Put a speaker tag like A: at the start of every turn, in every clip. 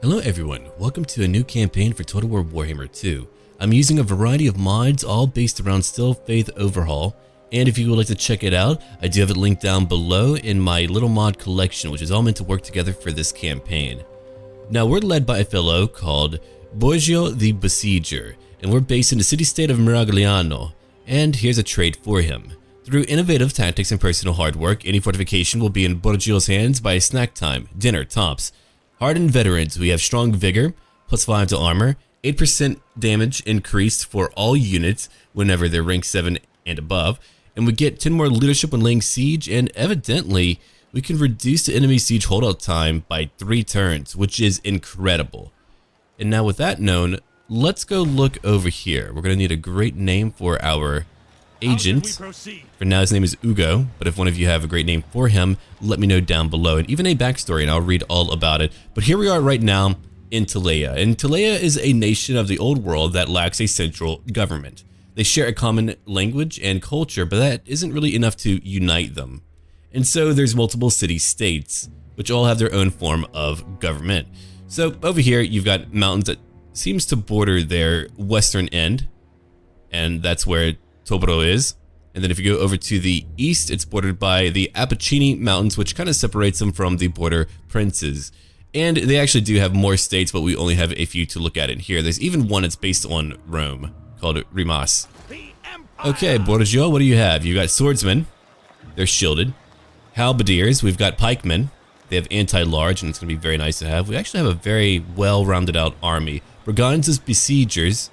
A: Hello everyone, welcome to a new campaign for Total War Warhammer 2. I'm using a variety of mods all based around Steel Faith Overhaul, and if you would like to check it out, I do have it linked down below in my little mod collection, which is all meant to work together for this campaign. Now we're led by a fellow called Borgio the Besieger, and we're based in the city-state of Miragliano, and here's a trait for him. Through innovative tactics and personal hard work, any fortification will be in Borgio's hands by snack time, dinner, tops. Hardened veterans, we have strong vigor, +5 to armor, 8% damage increased for all units whenever they're rank 7 and above, and we get 10 more leadership when laying siege, and evidently, we can reduce the enemy siege holdout time by 3 turns, which is incredible. And now with that known, let's go look over here. We're going to need a great name for our agent. For now his name is Ugo, but if one of you have a great name for him, let me know down below, and even a backstory, and I'll read all about it. But here we are right now in Tilea, and Tilea is a nation of the old world that lacks a central government. They share a common language and culture, but that isn't really enough to unite them. And so there's multiple city-states, which all have their own form of government. So over here you've got mountains that seems to border their western end, and that's where Tobro is. And then if you go over to the east, it's bordered by the Appuccini Mountains, which kind of separates them from the border princes. And they actually do have more states, but we only have a few to look at in here. There's even one that's based on Rome, called Rimas. Okay, Borgio, what do you have? You've got swordsmen. They're shielded. Halberdiers, we've got pikemen. They have anti-large, and it's going to be very nice to have. We actually have a very well-rounded out army. Borgio's besiegers.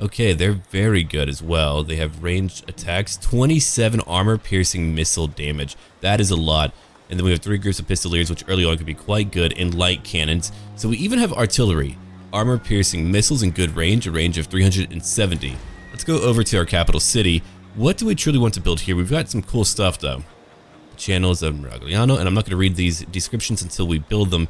A: Okay, they're very good as well. They have ranged attacks, 27 armor-piercing missile damage. That is a lot. And then we have 3 groups of pistoliers, which early on could be quite good, and light cannons. So we even have artillery, armor-piercing missiles in good range, a range of 370. Let's go over to our capital city. What do we truly want to build here? We've got some cool stuff, though. The channels of Miragliano, and I'm not going to read these descriptions until we build them.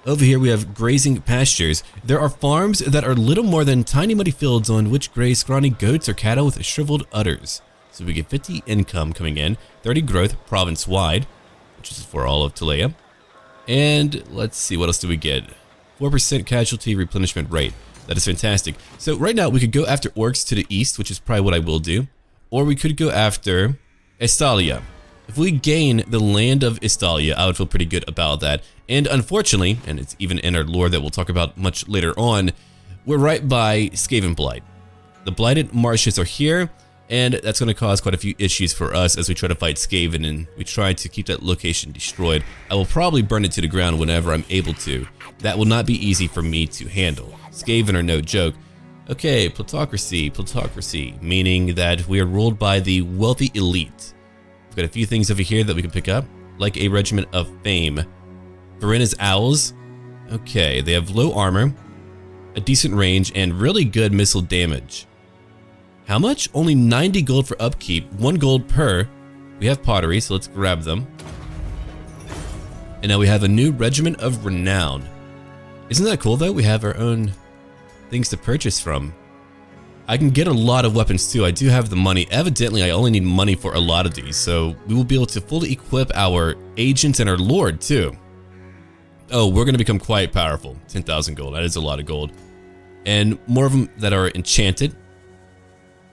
A: Over here we have grazing pastures. There are farms that are little more than tiny muddy fields on which graze scrawny goats or cattle with shriveled udders. So we get 50 income coming in, 30 growth province-wide, which is for all of Tilea. And let's see, what else do we get? 4% casualty replenishment rate. That is fantastic. So right now we could go after orcs to the east, which is probably what I will do. Or we could go after Estalia. If we gain the land of Estalia, I would feel pretty good about that. And unfortunately, and it's even in our lore that we'll talk about much later on, we're right by Skaven Blight. The Blighted Marshes are here, and that's going to cause quite a few issues for us as we try to fight Skaven, and we try to keep that location destroyed. I will probably burn it to the ground whenever I'm able to. That will not be easy for me to handle. Skaven are no joke. Okay, plutocracy, meaning that we are ruled by the wealthy elite. We've got a few things over here that we can pick up, like a regiment of fame. Verena's owls. Okay, they have low armor, a decent range, and really good missile damage. How much? Only 90 gold for upkeep, 1 gold per. We have pottery, so let's grab them. And now we have a new regiment of renown. Isn't that cool though? We have our own things to purchase from. I can get a lot of weapons too. I do have the money. Evidently, I only need money for a lot of these, so we will be able to fully equip our agents and our lord too. Oh, we're going to become quite powerful. 10,000 gold. That is a lot of gold. And more of them that are enchanted.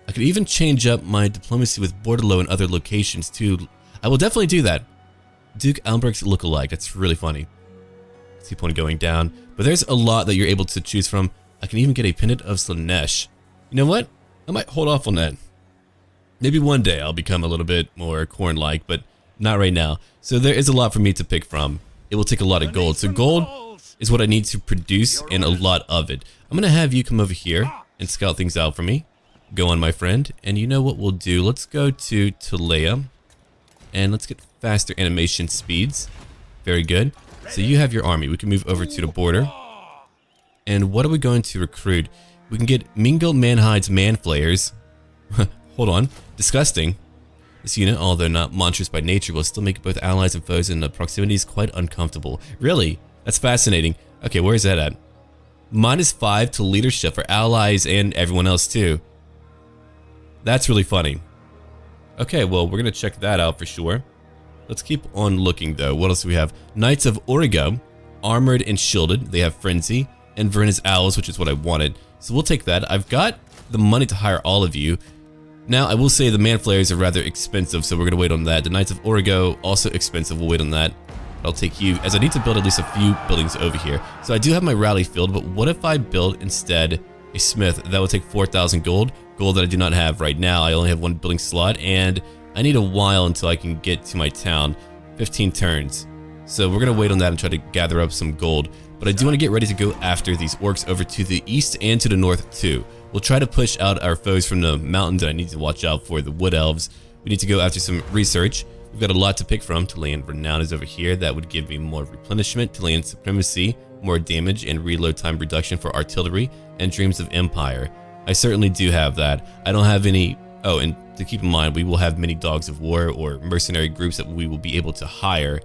A: I could even change up my diplomacy with Bordello and other locations too. I will definitely do that. Duke Albrecht's lookalike. That's really funny. See point going down. But there's a lot that you're able to choose from. I can even get a pendant of Slanesh. You know what? I might hold off on that. Maybe one day I'll become a little bit more corn-like, but not right now. So there is a lot for me to pick from. It will take a lot of gold. So gold is what I need to produce, and a lot of it. I'm going to have you come over here and scout things out for me. Go on, my friend. And you know what we'll do? Let's go to Tilea, and let's get faster animation speeds. Very good. So you have your army. We can move over to the border. And what are we going to recruit? We can get Mingo Manhide's Manflayers. Hold on. Disgusting. This unit, although not monstrous by nature, will still make both allies and foes in the proximities quite uncomfortable. Really? That's fascinating. Okay, where is that at? -5 to leadership for allies and everyone else too. That's really funny. Okay, well, we're going to check that out for sure. Let's keep on looking though. What else do we have? Knights of Origo. armored and shielded. They have Frenzy and Verna's Owls, which is what I wanted. So we'll take that. I've got the money to hire all of you. Now, I will say the Man Flayers are rather expensive, so we're going to wait on that. The Knights of Origo, also expensive. We'll wait on that. I'll take you, as I need to build at least a few buildings over here. So I do have my rally field, but what if I build instead a smith? That would take 4,000 gold that I do not have right now. I only have one building slot, and I need a while until I can get to my town. 15 turns. So we're going to wait on that and try to gather up some gold. But I do want to get ready to go after these orcs over to the east and to the north too. We'll try to push out our foes from the mountains, and I need to watch out for the wood elves. We need to go after some research. We've got a lot to pick from. Telean Renown is over here. That would give me more replenishment. Telean Supremacy, more damage and reload time reduction for artillery, and Dreams of Empire. I certainly do have that. I don't have any... Oh, and to keep in mind, we will have many dogs of war or mercenary groups that we will be able to hire.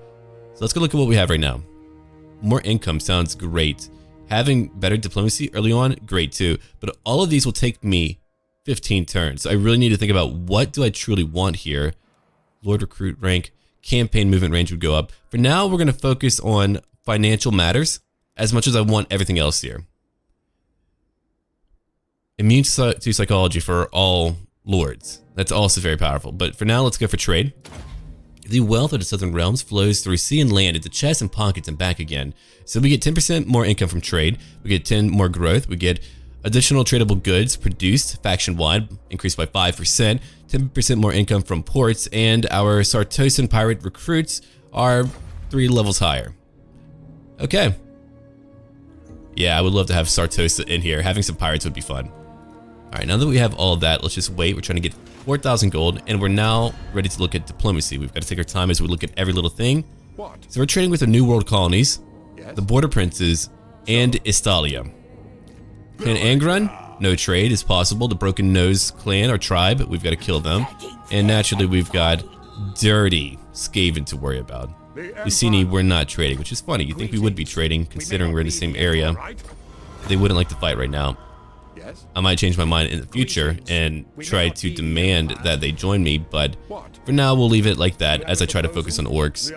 A: So let's go look at what we have right now. More income sounds great. Having better diplomacy early on, great too. But all of these will take me 15 turns. So I really need to think about what do I truly want here. Lord recruit rank, campaign movement range would go up. For now, we're going to focus on financial matters as much as I want everything else here. Immune to psychology for all lords. That's also very powerful. But for now, let's go for trade. The wealth of the Southern Realms flows through sea and land into chests and pockets and back again. So we get 10% more income from trade. We get 10 more growth. We get additional tradable goods produced faction-wide, increased by 5%. 10% more income from ports, and our Sartosan pirate recruits are 3 levels higher. Okay. Yeah, I would love to have Sartosa in here. Having some pirates would be fun. Alright, now that we have all of that, let's just wait. We're trying to get 4,000 gold, and we're now ready to look at diplomacy. We've got to take our time as we look at every little thing. So we're trading with the New World colonies, the Border Princes, and Istalia. Clan Angron, no trade is possible. The Broken Nose clan or tribe, we've got to kill them. And naturally, we've got dirty Skaven to worry about. Lucini, we're not trading, which is funny. You'd think we would be trading, considering we're in the same area. They wouldn't like to fight right now. I might change my mind in the future and try to demand that they join me, but for now we'll leave it like that as I try to focus on orcs.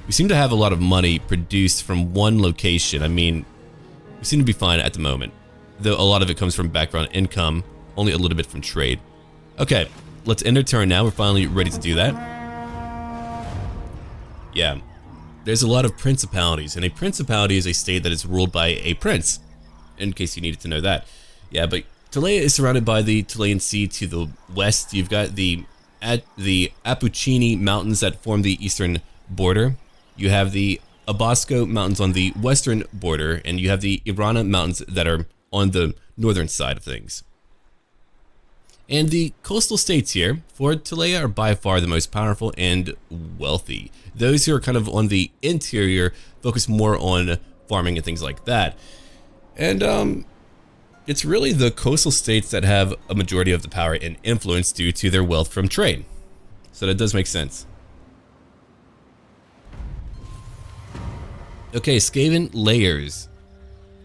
A: We seem to have a lot of money produced from one location. I mean, we seem to be fine at the moment, though a lot of it comes from background income, only a little bit from trade. Okay, let's end our turn now. We're finally ready to do that. Yeah, there's a lot of principalities, and a principality is a state that is ruled by a prince, in case you needed to know that. Yeah, but Tilea is surrounded by the Tilean Sea to the west. You've got the Appuccini Mountains that form the eastern border. You have the Abasco Mountains on the western border, and you have the Irana Mountains that are on the northern side of things. And the coastal states here for Tilea are by far the most powerful and wealthy. Those who are kind of on the interior focus more on farming and things like that. And it's really the coastal states that have a majority of the power and influence due to their wealth from trade. So that does make sense. Okay, Skaven Lairs.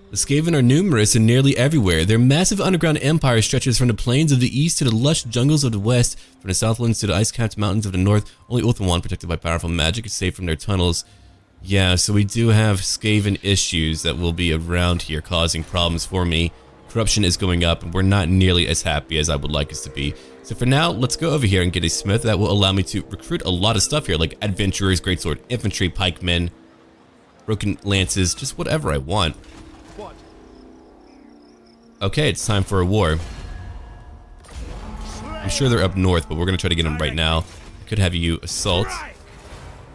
A: The Skaven are numerous and nearly everywhere. Their massive underground empire stretches from the plains of the east to the lush jungles of the west, from the southlands to the ice-capped mountains of the north. Only Ulthuan, protected by powerful magic, is safe from their tunnels. Yeah, so we do have Skaven issues that will be around here causing problems for me. Corruption is going up, and we're not nearly as happy as I would like us to be. So for now, let's go over here and get a smith that will allow me to recruit a lot of stuff here, like adventurers, greatsword infantry, pikemen, broken lances, just whatever I want. Okay, it's time for a war. I'm sure they're up north, but we're going to try to get them right now. I could have you assault.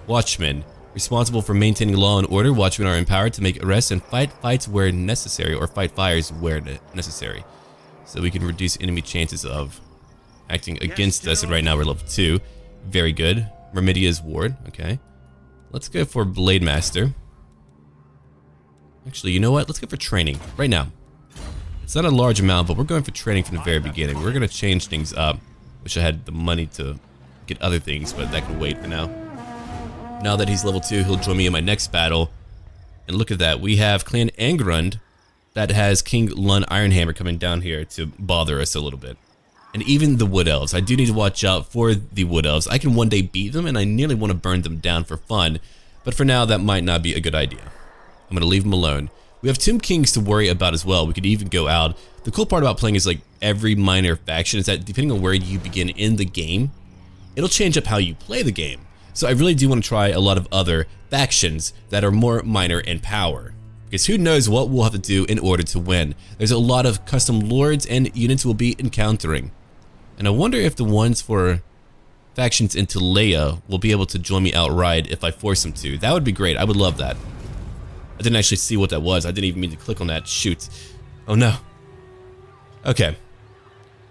A: Watchmen. Responsible for maintaining law and order, watchmen are empowered to make arrests and fight fights where necessary, or fight fires where necessary. So we can reduce enemy chances of acting against us, and right now we're level 2. Very good. Myrmidia's ward, okay. Let's go for Blade Master. Actually, you know what? Let's go for training, right now. It's not a large amount, but we're going for training from the very beginning. We're going to change things up. Wish I had the money to get other things, but that can wait for now. Now that he's level 2, he'll join me in my next battle. And look at that, we have Clan Angrund that has King Lun Ironhammer coming down here to bother us a little bit. And even the Wood Elves. I do need to watch out for the Wood Elves. I can one day beat them, and I nearly want to burn them down for fun. But for now, that might not be a good idea. I'm gonna leave them alone. We have Tomb Kings to worry about as well. We could even go out. The cool part about playing is like every minor faction is that depending on where you begin in the game, it'll change up how you play the game. So I really do want to try a lot of other factions that are more minor in power. Because who knows what we'll have to do in order to win. There's a lot of custom lords and units we'll be encountering. And I wonder if the ones for factions in Tilea will be able to join me outright if I force them to. That would be great. I would love that. I didn't actually see what that was. I didn't even mean to click on that. Shoot. Oh no. Okay.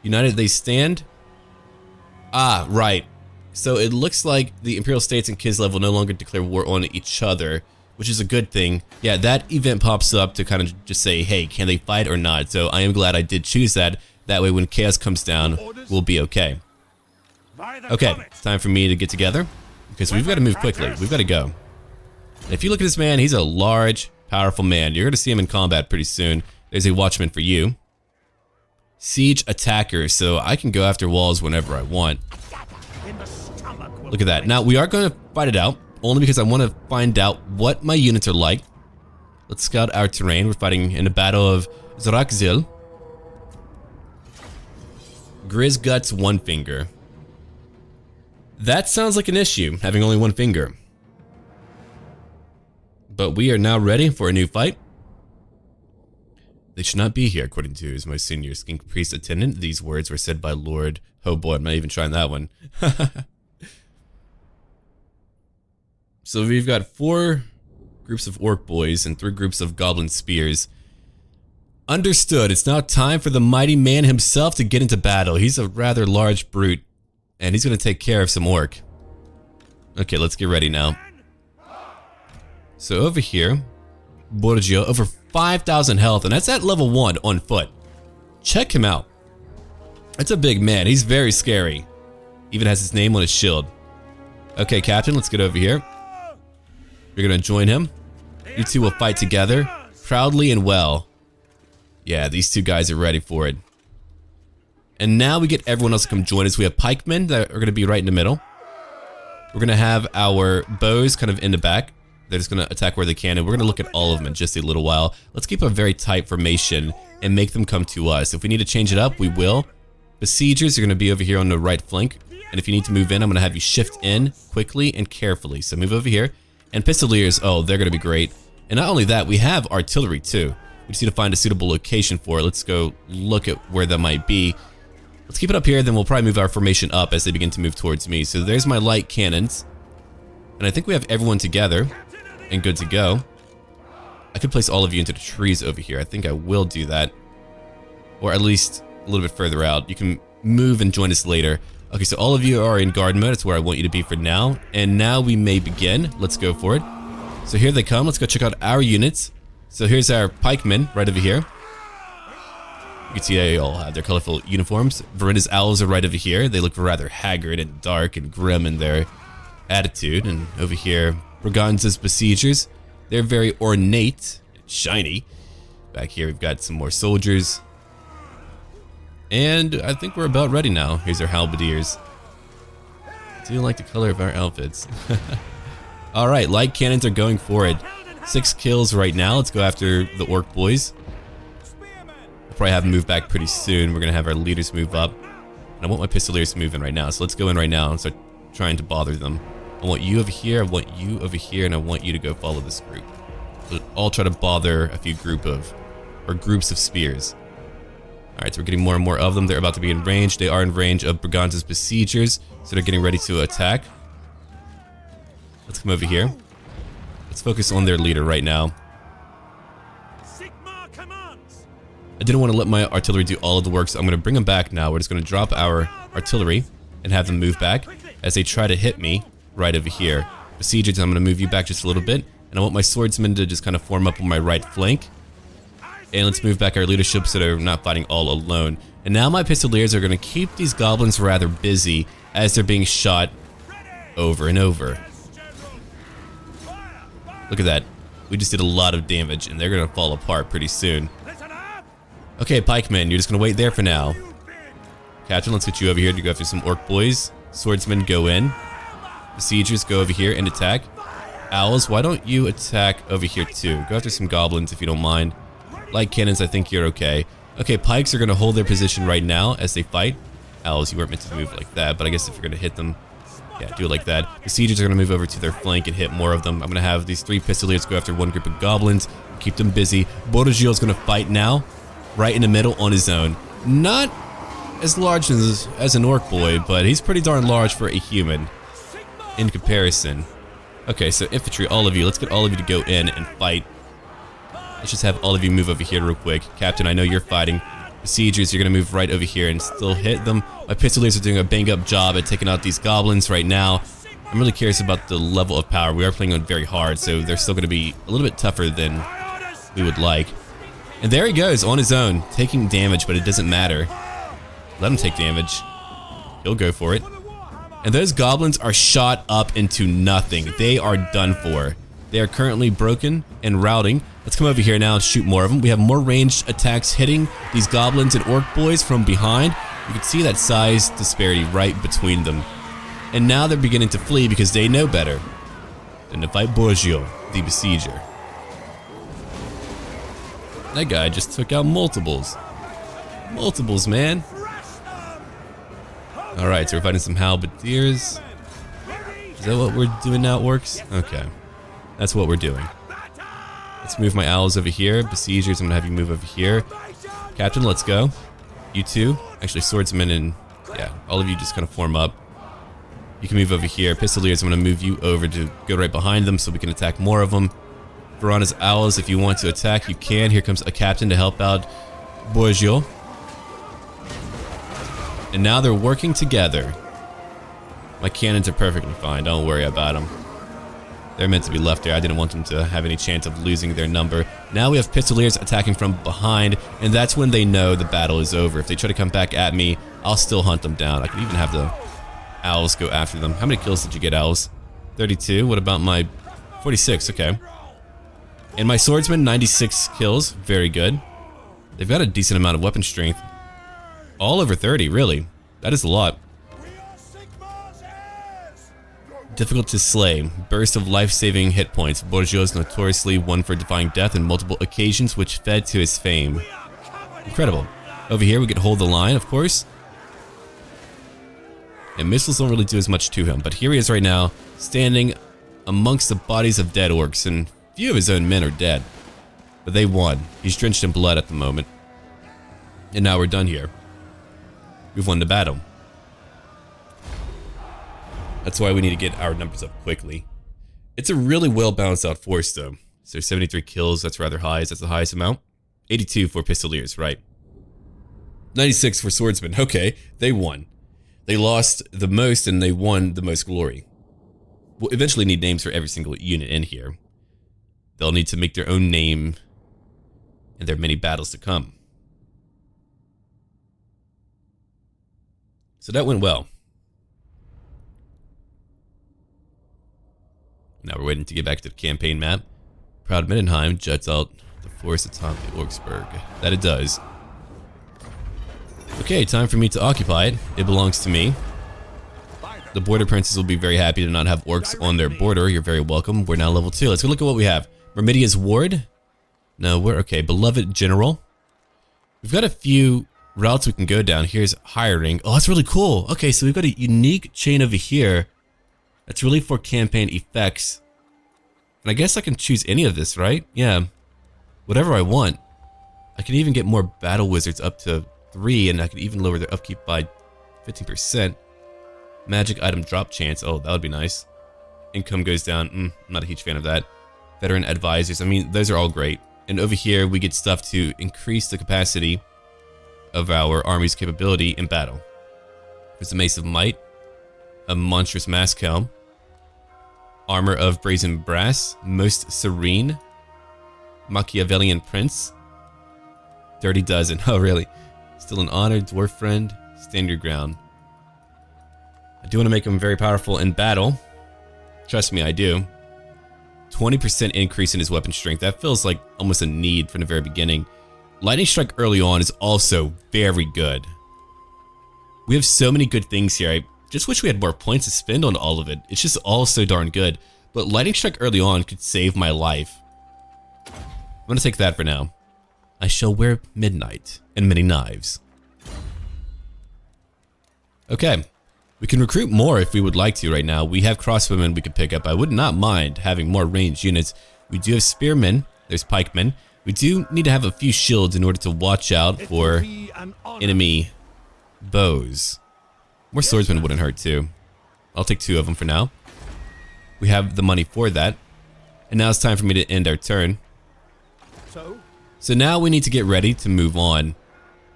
A: United they stand. Ah, right. So it looks like the Imperial States and Kislev will no longer declare war on each other, which is a good thing. Yeah, that event pops up to kind of just say, hey, can they fight or not? So I am glad I did choose that. That way when chaos comes down, we'll be okay. Okay, it's time for me to get together because we've got to move quickly. We've got to go. And if you look at this man, he's a large, powerful man. You're going to see him in combat pretty soon. There's a watchman for you. Siege attacker, so I can go after walls whenever I want. Look at that. Now, we are going to fight it out, only because I want to find out what my units are like. Let's scout our terrain. We're fighting in the Battle of Zorakzil. Grizz Guts, one finger. That sounds like an issue, having only one finger. But we are now ready for a new fight. They should not be here, according to his most senior skink priest attendant. These words were said by Lord... Oh boy, I'm not even trying that one. So we've got 4 groups of orc boys and 3 groups of goblin spears. Understood. It's now time for the mighty man himself to get into battle. He's a rather large brute, and he's going to take care of some orc. Okay, let's get ready now. So over here, Borgio, over 5,000 health, and that's at level 1 on foot. Check him out. That's a big man. He's very scary. Even has his name on his shield. Okay, Captain, let's get over here. You're gonna join him. You two will fight together, proudly and well. Yeah, these two guys are ready for it. And now we get everyone else to come join us. We have pikemen that are gonna be right in the middle. We're gonna have our bows kind of in the back. They're just gonna attack where they can, and we're gonna look at all of them in just a little while. Let's keep a very tight formation and make them come to us. If we need to change it up, we will. Besiegers are gonna be over here on the right flank. And if you need to move in, I'm gonna have you shift in quickly and carefully. So move over here. And Pistoliers, oh, they're gonna be great. And not only that, we have artillery too. We just need to find a suitable location for it. Let's go look at where that might be. Let's keep it up here, then we'll probably move our formation up as they begin to move towards me. So there's my light cannons. And I think we have everyone together and good to go. I could place all of you into the trees over here. I think I will do that. Or at least a little bit further out. You can move and join us later. Okay, so all of you are in guard mode. That's where I want you to be for now. And now we may begin. Let's go for it. So here they come. Let's go check out our units. So here's our pikemen right over here. You can see they all have their colorful uniforms. Verinda's owls are right over here. They look rather haggard and dark and grim in their attitude. And over here, Braganza's besiegers. They're very ornate and shiny. Back here we've got some more soldiers. And I think we're about ready now. Here's our halberdiers. Do you like the color of our outfits? Alright, light cannons are going for it. 6 kills right now. Let's go after the orc boys. We'll probably have them move back pretty soon. We're going to have our leaders move up. And I want my pistoliers to move in right now. So let's go in right now and start trying to bother them. I want you over here, I want you over here, and I want you to go follow this group. So I'll try to bother a few groups of spears. Alright, so we're getting more and more of them. They're about to be in range. They are in range of Braganza's besiegers, so they're getting ready to attack. Let's come over here. Let's focus on their leader right now. I didn't want to let my artillery do all of the work, so I'm going to bring them back now. We're just going to drop our artillery and have them move back as they try to hit me right over here. Besiegers, I'm going to move you back just a little bit, and I want my swordsmen to just kind of form up on my right flank. And let's move back our leadership so they're not fighting all alone. And now my pistoliers are going to keep these goblins rather busy as they're being shot over and over. Look at that. We just did a lot of damage, and they're going to fall apart pretty soon. Okay, pikemen, you're just going to wait there for now. Captain, let's get you over here to go after some orc boys. Swordsmen, go in. Besiegers, go over here and attack. owls, why don't you attack over here too? Go after some goblins if you don't mind. Light cannons, I think you're okay. Okay, pikes are going to hold their position right now as they fight. Owls, you weren't meant to move like that, but I guess if you're going to hit them, yeah, do it like that. Besiegers are going to move over to their flank and hit more of them. I'm going to have these 3 pistoliers go after one group of goblins, keep them busy. Borgio is going to fight now, right in the middle on his own. Not as large as an orc boy, but he's pretty darn large for a human in comparison. Okay, so infantry, all of you, let's get all of you to go in and fight. Let's just have all of you move over here real quick. Captain, I know you're fighting. Besiegers, you're going to move right over here and still hit them. My pistoliers are doing a bang-up job at taking out these goblins right now. I'm really curious about the level of power. We are playing on very hard, so they're still going to be a little bit tougher than we would like. And there he goes, on his own, taking damage, but it doesn't matter. Let him take damage. He'll go for it. And those goblins are shot up into nothing. They are done for. They are currently broken and routing. Let's come over here now and shoot more of them. We have more ranged attacks hitting these goblins and orc boys from behind. You can see that size disparity right between them. And now they're beginning to flee because they know better than to fight Borgio the Besieger. That guy just took out multiples. Multiples, man. Alright, so we're fighting some halberdiers. Is that what we're doing now, orcs? Okay. That's what we're doing. Let's move my owls over here. Besiegers, I'm gonna have you move over here. Captain, let's go. You two. Actually, swordsmen and... yeah, all of you just kind of form up. You can move over here. Pistoliers, I'm gonna move you over to go right behind them so we can attack more of them. Verana's owls, if you want to attack, you can. Here comes a captain to help out Borgio. And now they're working together. My cannons are perfectly fine. Don't worry about them. They're meant to be left there. I didn't want them to have any chance of losing their number. Now we have pistoliers attacking from behind, and that's when they know the battle is over. If they try to come back at me, I'll still hunt them down. I can even have the owls go after them. How many kills did you get, owls? 32. What about my 46? Okay. And my swordsman, 96 kills. Very good. They've got a decent amount of weapon strength. All over 30, really. That is a lot. Difficult to slay. Burst of life-saving hit points. Borgio is notoriously one for defying death on multiple occasions, which fed to his fame. Incredible. Over here we could hold the line, of course. And missiles don't really do as much to him, but here he is right now, standing amongst the bodies of dead orcs, and few of his own men are dead. But they won. He's drenched in blood at the moment. And now we're done here. We've won the battle. That's why we need to get our numbers up quickly. It's a really well balanced out force though. So 73 kills, that's rather high. Is that the highest amount? 82 for pistoliers, right. 96 for swordsmen. Okay, they won. They lost the most and they won the most glory. We'll eventually need names for every single unit in here. They'll need to make their own name, and there are many battles to come. So that went well. Now we're waiting to get back to the campaign map. Proud Middenheim juts out the forest atop the Orksburg. That it does. Okay, time for me to occupy it. It belongs to me. The border princes will be very happy to not have orcs on their border. You're very welcome. We're now level 2. Let's go look at what we have. Myrmidia's Ward. No, we're okay. Beloved General. We've got a few routes we can go down. Here's hiring. Oh, that's really cool. Okay, so we've got a unique chain over here. That's really for campaign effects. And I guess I can choose any of this, right? Yeah. Whatever I want. I can even get more battle wizards up to 3, and I can even lower their upkeep by 15%. Magic item drop chance. Oh, that would be nice. Income goes down. I'm not a huge fan of that. Veteran advisors. I mean, those are all great. And over here, we get stuff to increase the capacity of our army's capability in battle. There's the Mace of Might. A monstrous mask helm. Armor of brazen brass. Most serene. Machiavellian prince. Dirty dozen. Oh, really? Still an honor, dwarf friend. Stand your ground. I do want to make him very powerful in battle. Trust me, I do. 20% increase in his weapon strength. That feels like almost a need from the very beginning. Lightning strike early on is also very good. We have so many good things here. I just wish we had more points to spend on all of it. It's just all so darn good. But Lightning Strike early on could save my life. I'm gonna take that for now. I shall wear midnight and many knives. Okay. We can recruit more if we would like to right now. We have crossbowmen we could pick up. I would not mind having more ranged units. We do have spearmen. There's pikemen. We do need to have a few shields in order to watch out for enemy bows. More swordsmen wouldn't hurt too. I'll take 2 of them for now. We have the money for that. And now it's time for me to end our turn. So now we need to get ready to move on.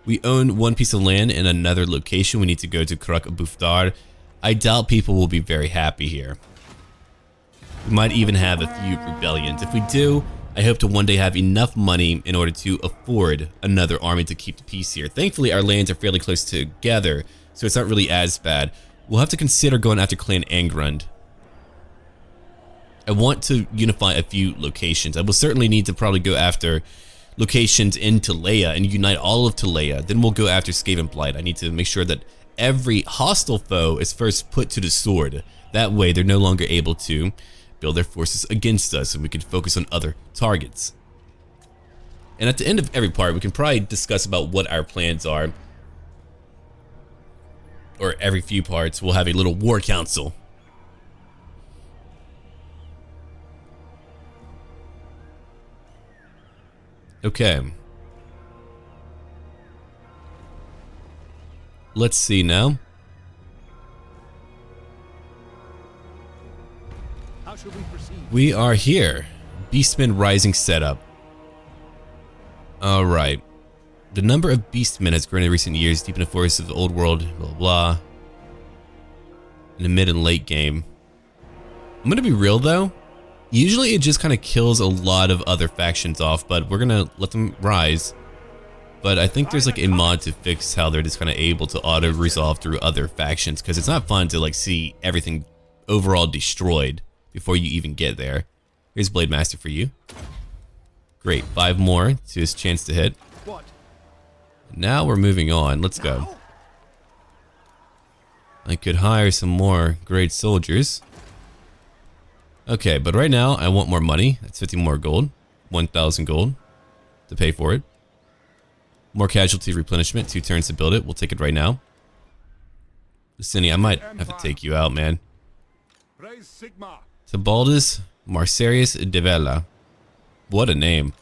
A: We own 1 piece of land in another location. We need to go to Bufdar. I doubt people will be very happy here. We might even have a few rebellions. If we do, I hope to one day have enough money in order to afford another army to keep the peace here. Thankfully, our lands are fairly close together, so it's not really as bad. We'll have to consider going after Clan Angrund. I want to unify a few locations. I will certainly need to probably go after locations in Tilea and unite all of Tilea. Then we'll go after Skaven Blight. I need to make sure that every hostile foe is first put to the sword. That way they're no longer able to build their forces against us and we can focus on other targets. And at the end of every part, we can probably discuss about what our plans are. Or every few parts, we'll have a little war council. Okay. Let's see now.
B: How should we proceed?
A: We are here. Beastmen Rising setup. Alright. The number of beastmen has grown in recent years, deep in the forests of the old world, blah blah. In the mid and late game. I'm gonna be real though. Usually it just kind of kills a lot of other factions off, but we're gonna let them rise. But I think there's like a mod to fix how they're just kind of able to auto resolve through other factions, because it's not fun to like see everything overall destroyed before you even get there. Here's Blade Master for you. Great, 5 more to his chance to hit. Now we're moving on. Let's go. I could hire some more great soldiers. Okay, but right now I want more money. That's 50 more gold. 1,000 gold to pay for it. More casualty replenishment. 2 turns to build it. We'll take it right now. Vicini, I might have to take you out, man. Tibaldus Marcerius de Vela. What a name.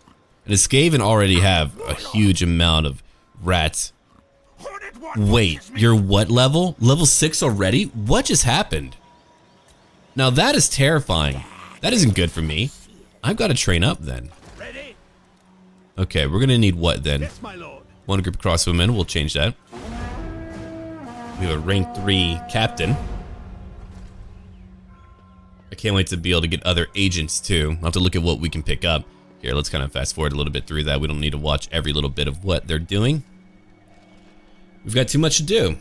A: And the Skaven already have a huge amount of rats. Wait, you're what level? Level 6 already? What just happened? Now that is terrifying. That isn't good for me. I've got to train up then. Okay, we're gonna need what then? 1 group of crossbowmen, we'll change that. We have a rank 3 captain. I can't wait to be able to get other agents too. I'll have to look at what we can pick up. Here, let's kind of fast forward a little bit through that. We don't need to watch every little bit of what they're doing. We've got too much to do.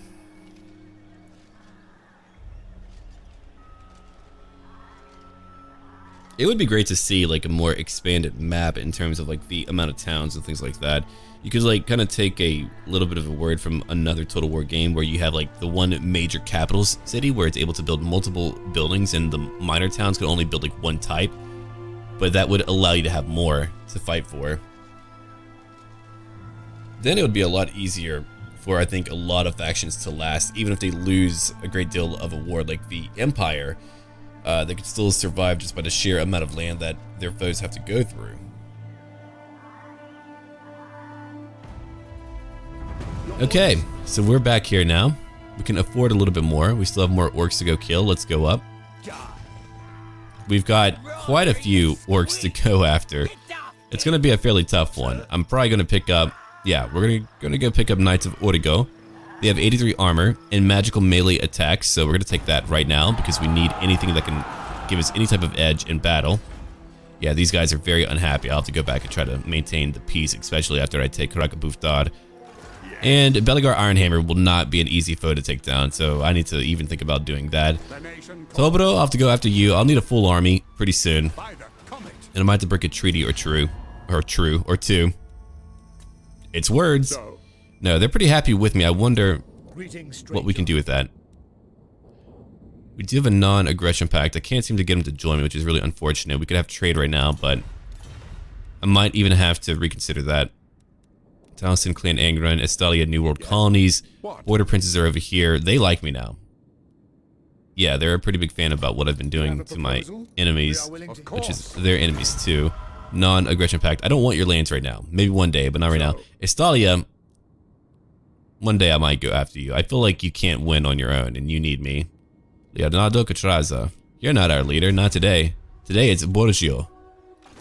A: It would be great to see like a more expanded map in terms of like the amount of towns and things like that. You could like kind of take a little bit of a word from another Total War game where you have like the one major capital city where it's able to build multiple buildings and the minor towns can only build like one type. But that would allow you to have more to fight for. Then it would be a lot easier for I think a lot of factions to last, even if they lose a great deal of a war like the Empire. They could still survive just by the sheer amount of land that their foes have to go through. Okay, so we're back here now. We can afford a little bit more. We still have more orcs to go kill. Let's go up. We've got quite a few orcs to go after. It's going to be a fairly tough one. I'm probably going to pick up... Yeah, we're going to go pick up Knights of Origo. They have 83 armor and magical melee attacks, so we're going to take that right now because we need anything that can give us any type of edge in battle. Yeah, these guys are very unhappy. I'll have to go back and try to maintain the peace, especially after I take Bufdar. And Beligar Ironhammer will not be an easy foe to take down, so I need to even think about doing that. Tobro, I'll have to go after you. I'll need a full army pretty soon. And I might have to break a treaty or two. It's words. No, they're pretty happy with me. I wonder what we can do with that. We do have a non-aggression pact. I can't seem to get him to join me, which is really unfortunate. We could have trade right now, but I might even have to reconsider that. Towson, Clan Angron, Estalia, New World Colonies. Border Princes are over here. They like me now. Yeah, they're a pretty big fan about what I've been doing to my enemies, which is their enemies too. Non-aggression pact. I don't want your lands right now. Maybe one day, but not right now. Estalia, one day I might go after you. I feel like you can't win on your own, and you need me. Leonardo Catraza. You're not our leader, not today. Today it's Borgio.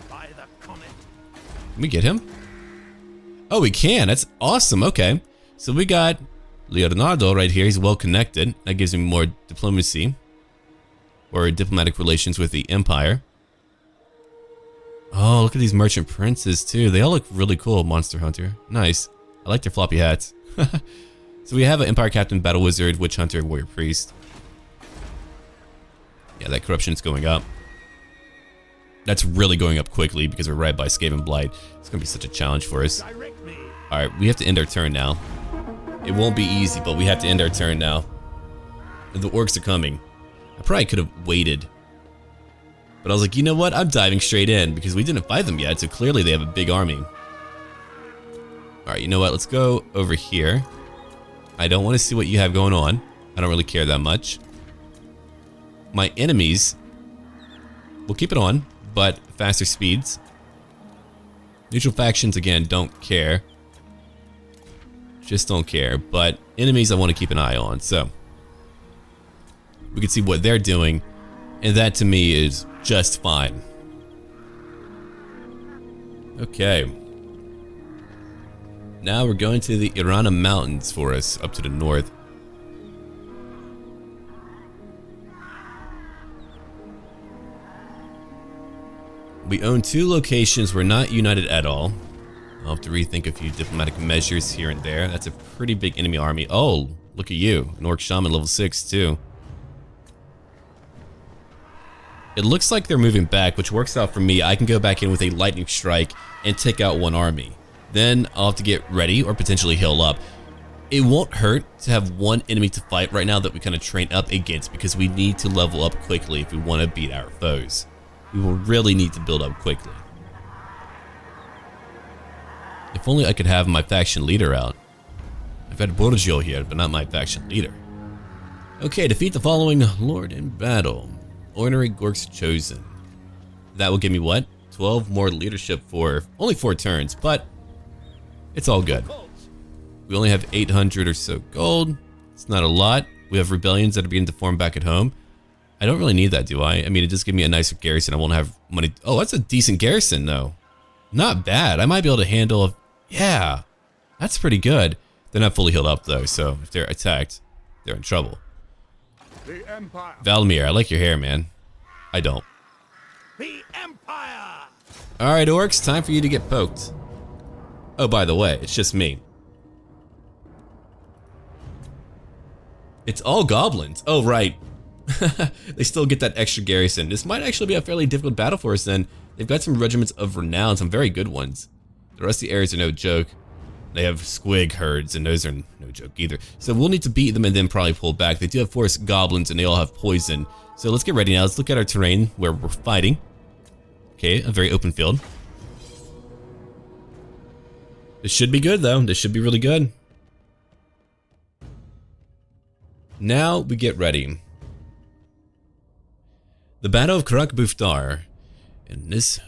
A: Can we get him? Oh, we can. That's awesome. Okay. So we got Leonardo right here. He's well connected. That gives me more diplomacy or diplomatic relations with the Empire. Oh, look at these merchant princes too. They all look really cool, Monster Hunter. Nice. I like their floppy hats. So we have an Empire Captain, Battle Wizard, Witch Hunter, Warrior Priest. Yeah, that corruption's going up. That's really going up quickly because we're right by Skaven Blight. It's going to be such a challenge for us. Alright, we have to end our turn now. It won't be easy, but we have to end our turn now. The orcs are coming. I probably could have waited. But I was like, you know what? I'm diving straight in because we didn't fight them yet, so clearly they have a big army. Alright, you know what? Let's go over here. I don't want to see what you have going on. I don't really care that much. My enemies, we'll keep it on, but faster speeds. Neutral factions, again, don't care. Just don't care. But enemies I want to keep an eye on, so we can see what they're doing, and that to me is just fine. Okay. Now we're going to the Irana Mountains for us, up to the north. We own 2 locations. We're not united at all. I'll have to rethink a few diplomatic measures here and there. That's a pretty big enemy army. Oh, look at you. An Orc Shaman level 6 too. It looks like they're moving back, which works out for me. I can go back in with a lightning strike and take out one army. Then I'll have to get ready or potentially heal up. It won't hurt to have one enemy to fight right now that we kind of train up against because we need to level up quickly if we want to beat our foes. We will really need to build up quickly. If only I could have my faction leader out. I've had Borgio here, but not my faction leader. Okay, defeat the following lord in battle. Ordinary Gorks chosen. That will give me what? 12 more leadership for only 4 turns, but it's all good. We only have 800 or so gold. It's not a lot. We have rebellions that are beginning to form back at home. I don't really need that, do I? I mean, it just gives me a nicer garrison. I won't have money. Oh, that's a decent garrison, though. Not bad. I might be able to handle... Yeah, that's pretty good. They're not fully healed up, though, so if they're attacked, they're in trouble.
B: The Empire.
A: Valmir, I like your hair, man. I don't.
B: The Empire.
A: Alright, orcs, time for you to get poked. Oh, by the way, it's just me. It's all goblins. Oh, right. They still get that extra garrison. This might actually be a fairly difficult battle for us then. They've got some regiments of renown, some very good ones. The rusty areas are no joke. They have squig herds, and those are no joke either. So we'll need to beat them and then probably pull back. They do have forest goblins, and they all have poison. So let's get ready now. Let's look at our terrain where we're fighting. Okay, a very open field. This should be good, though. This should be really good. Now we get ready. The Battle of Karak Buftar. In this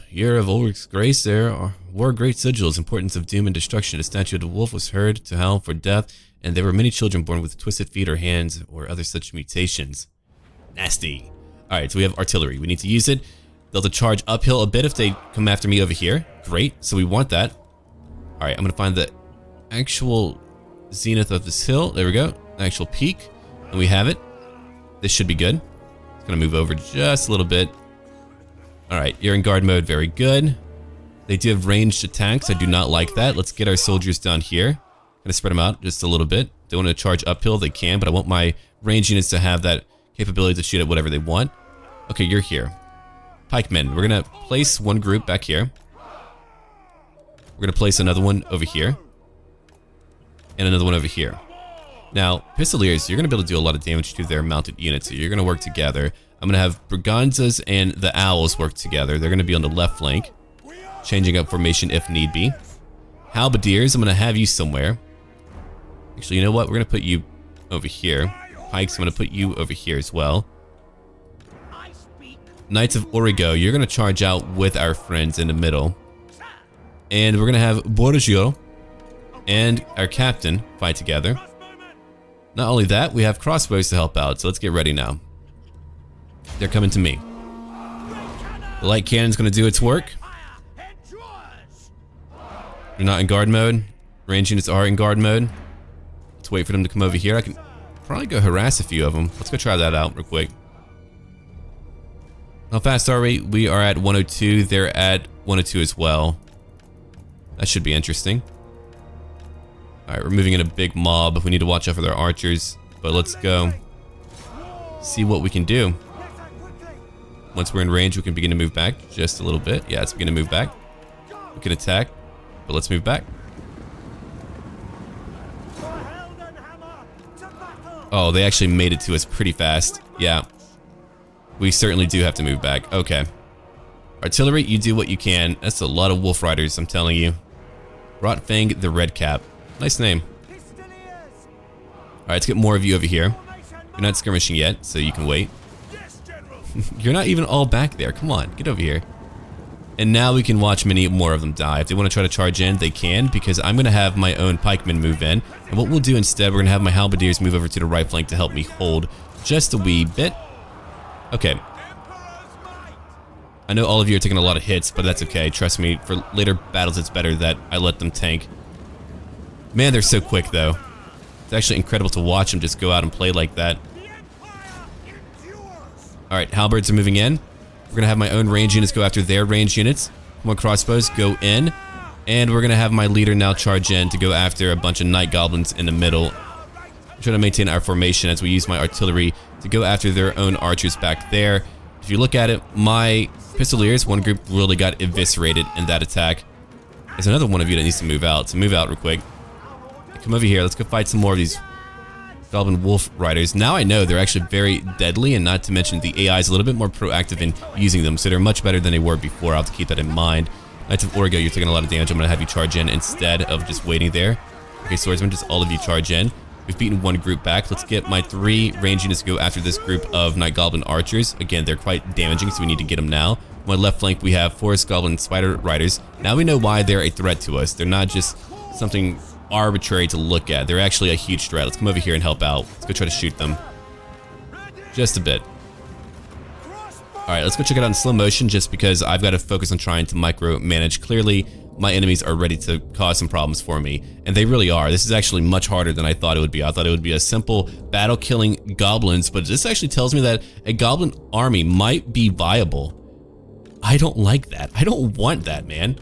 A: year of Ulrich's grace, there were great sigils, importance of doom and destruction. A statue of the wolf was heard to howl for death, and there were many children born with twisted feet or hands or other such mutations. Nasty. Alright, so we have artillery. We need to use it. They'll have to charge uphill a bit if they come after me over here. Great, so we want that. Alright, I'm going to find the actual zenith of this hill. There we go. The actual peak. And we have it. This should be good. It's going to move over just a little bit. Alright, you're in guard mode. Very good. They do have ranged attacks. I do not like that. Let's get our soldiers down here. I'm going to spread them out just a little bit. They want to charge uphill, they can, but I want my range units to have that capability to shoot at whatever they want. Okay, you're here. Pikemen, we're going to place one group back here. We're going to place another one over here. And another one over here. Now, Pistoliers, you're going to be able to do a lot of damage to their mounted units, so you're going to work together. I'm going to have Braganzas and the Owls work together. They're going to be on the left flank, changing up formation if need be. Halberdiers, I'm going to have you somewhere. Actually, you know what? We're going to put you over here. Pikes, I'm going to put you over here as well. Knights of Origo, you're going to charge out with our friends in the middle. And we're going to have Borgio and our captain fight together. Not only that, we have crossbows to help out, so let's get ready now. They're coming to me. The light cannon's going to do its work. They're not in guard mode. Range units are in guard mode. Let's wait for them to come over here. I can probably go harass a few of them. Let's go try that out real quick. How fast are we? We are at 102. They're at 102 as well. That should be interesting. Alright, we're moving in a big mob. We need to watch out for their archers. But let's go see what we can do. Once we're in range, we can begin to move back just a little bit. Yeah, let's begin to move back. We can attack, but let's move back. Oh, they actually made it to us pretty fast. Yeah. We certainly do have to move back. Okay. Artillery, you do what you can. That's a lot of Wolf Riders, I'm telling you. Rotfang the Red Cap. Nice name. Alright, let's get more of you over here. You're not skirmishing yet, so you can wait. You're not even all back there. Come on, get over here. And now we can watch many more of them die. If they want to try to charge in, they can, because I'm going to have my own pikemen move in. And what we'll do instead, we're going to have my halberdiers move over to the right flank to help me hold just a wee bit. Okay. I know all of you are taking a lot of hits, but that's okay. Trust me, for later battles, it's better that I let them tank. Man, they're so quick, though. It's actually incredible to watch them just go out and play like that. Alright, halberds are moving in. We're going to have my own range units go after their range units. More crossbows go in. And we're going to have my leader now charge in to go after a bunch of night goblins in the middle. I'm trying to maintain our formation as we use my artillery to go after their own archers back there. If you look at it, my Pistoliers, one group really got eviscerated in that attack. There's another one of you that needs to move out, so move out real quick. Come over here, let's go fight some more of these Goblin Wolf Riders. Now I know they're actually very deadly, and not to mention the AI is a little bit more proactive in using them, so they're much better than they were before. I'll have to keep that in mind. Knights of Origo, you're taking a lot of damage. I'm going to have you charge in instead of just waiting there. Okay, Swordsman, just all of you charge in. We've beaten one group back. Let's get my 3 range units to go after this group of Night Goblin Archers. Again, they're quite damaging, so we need to get them now. On my left flank, we have Forest Goblin Spider Riders. Now we know why they're a threat to us. They're not just something arbitrary to look at. They're actually a huge threat. Let's come over here and help out. Let's go try to shoot them. Just a bit. Alright, let's go check it out in slow motion just because I've got to focus on trying to micromanage. Clearly, my enemies are ready to cause some problems for me, and they really are. This is actually much harder than I thought it would be. I thought it would be a simple battle killing goblins, but this actually tells me that a goblin army might be viable. I don't like that. I don't want that, man.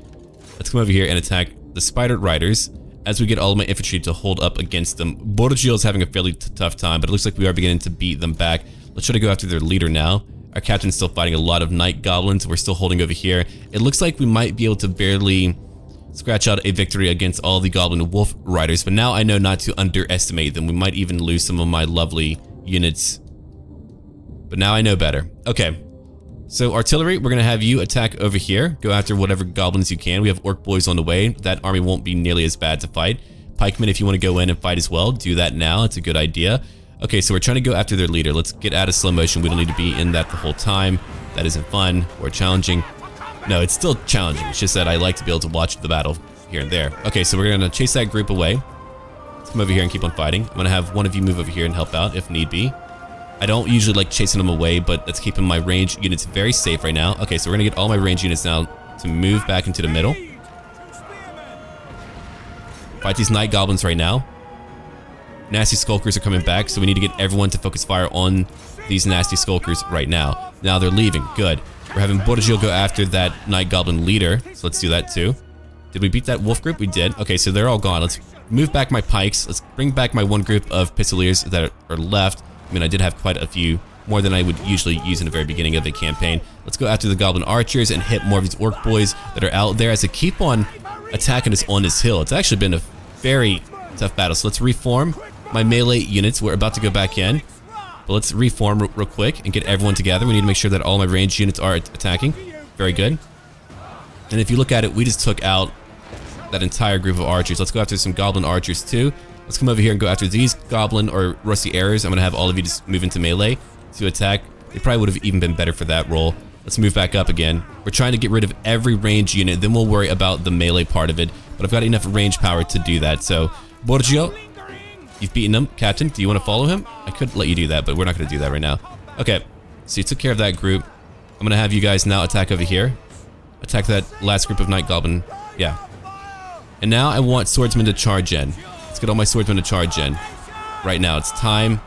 A: Let's come over here and attack the Spider Riders as we get all of my infantry to hold up against them. Borgio is having a fairly tough time, but it looks like we are beginning to beat them back. Let's try to go after their leader now. Our captain's still fighting a lot of night goblins. We're still holding over here. It looks like we might be able to barely scratch out a victory against all the goblin wolf riders, but now I know not to underestimate them. We might even lose some of my lovely units, but now I know better. Okay. So artillery, we're going to have you attack over here. Go after whatever goblins you can. We have orc boys on the way. That army won't be nearly as bad to fight. Pikemen, if you want to go in and fight as well, do that now. It's a good idea. Okay, so we're trying to go after their leader. Let's get out of slow motion. We don't need to be in that the whole time. That isn't fun or challenging. No, it's still challenging. It's just that I like to be able to watch the battle here and there. Okay, so we're going to chase that group away. Let's come over here and keep on fighting. I'm going to have one of you move over here and help out if need be. I don't usually like chasing them away, but that's keeping my range units very safe right now. Okay, so we're gonna get all my range units now to move back into the middle. Fight these night goblins right now. Nasty skulkers are coming back, so we need to get everyone to focus fire on these nasty skulkers right now. Now they're leaving. Good. We're having Borgio go after that night goblin leader, so let's do that too. Did we beat that wolf group? We did. Okay, so they're all gone. Let's move back my pikes. Let's bring back my one group of Pistoliers that are left. I mean, I did have quite a few, more than I would usually use in the very beginning of the campaign. Let's go after the Goblin Archers and hit more of these Orc Boys that are out there as they keep on attacking us on this hill. It's actually been a very tough battle, so let's reform. my melee units. We're about to go back in. But let's reform real quick and get everyone together. We need to make sure that all my ranged units are attacking. Very good. And if you look at it, we just took out that entire group of archers. Let's go after some goblin archers too. Let's come over here and go after these goblin or rusty arrows. I'm going to have all of you just move into melee to attack. They probably would have even been better for that role. Let's move back up again. We're trying to get rid of every ranged unit. Then we'll worry about the melee part of it. But I've got enough range power to do that. So, Borgio, you've beaten him. Captain, do you want to follow him? I could let you do that, but we're not going to do that right now. Okay, so you took care of that group. I'm going to have you guys now attack over here. Attack that last group of night goblin. Yeah. And now I want swordsmen to charge in. Let's get all my swordsmen to charge in. Right now, it's time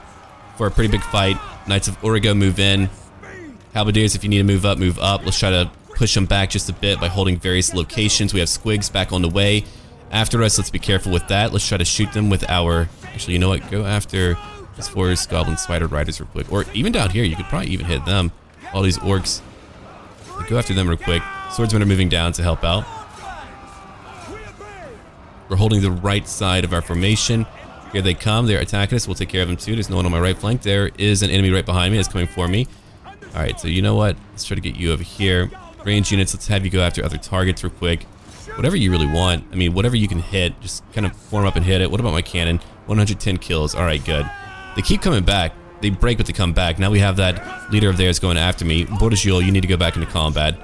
A: for a pretty big fight. Knights of Origo, move in. Halberdiers, if you need to move up, move up. Let's try to push them back just a bit by holding various locations. We have squigs back on the way after us. Let's be careful with that. Let's try to shoot them with our... Actually, you know what? Go after these forest goblin spider riders real quick. Or even down here, you could probably even hit them. All these orcs. Go after them real quick. Swordsmen are moving down to help out. We're holding the right side of our formation. Here they come. They're attacking us. We'll take care of them too. There's no one on my right flank. There is an enemy right behind me that's coming for me. Alright, so you know what? Let's try to get you over here. Range units, let's have you go after other targets real quick. Whatever you really want. I mean, whatever you can hit, just kind of form up and hit it. What about my cannon? 110 kills. Alright, good. They keep coming back. They break, but they come back. Now we have that leader of theirs going after me. Borgio, you need to go back into combat.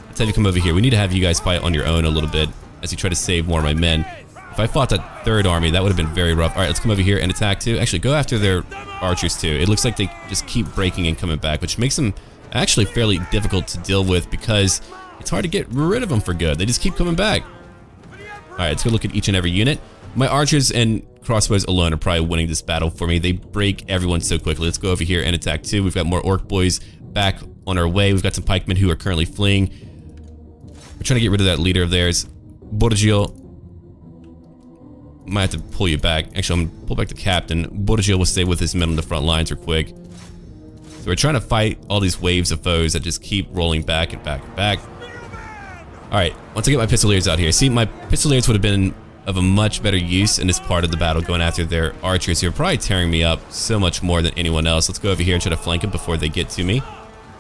A: Let's have you come over here. We need to have you guys fight on your own a little bit as you try to save more of my men. If I fought that third army, that would have been very rough. Alright, let's come over here and attack too. Actually, go after their archers too. It looks like they just keep breaking and coming back, which makes them actually fairly difficult to deal with because it's hard to get rid of them for good. They just keep coming back. Alright, let's go look at each and every unit. My archers and crossbows alone are probably winning this battle for me. They break everyone so quickly. Let's go over here and attack too. We've got more orc boys back on our way. We've got some pikemen who are currently fleeing. We're trying to get rid of that leader of theirs. Borgio, might have to pull you back. Actually, I'm gonna pull back the captain. Borgio will stay with his men on the front lines real quick. So we're trying to fight all these waves of foes that just keep rolling back and back and back. Alright, once I get my pistoliers out here. See, my pistoliers would have been of a much better use in this part of the battle, going after their archers who are probably tearing me up so much more than anyone else. Let's go over here and try to flank them before they get to me.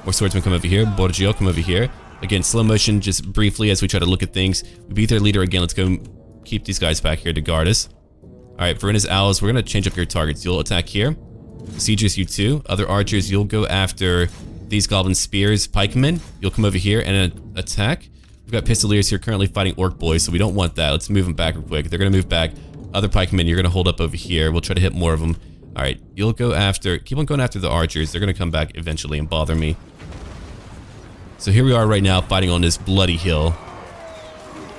A: More swordsmen come over here. Borgio, come over here. Again, slow motion just briefly as we try to look at things. We beat their leader again. Let's go keep these guys back here to guard us. Alright, Verena's owls, we're going to change up your targets. You'll attack here. Besiegers, you too. Other archers, you'll go after these goblin spears. Pikemen, you'll come over here and attack. We've got pistoliers here currently fighting orc boys, so we don't want that. Let's move them back real quick. They're going to move back. Other pikemen, you're going to hold up over here. We'll try to hit more of them. Alright, you'll go after... Keep on going after the archers. They're going to come back eventually and bother me. So here we are right now fighting on this bloody hill.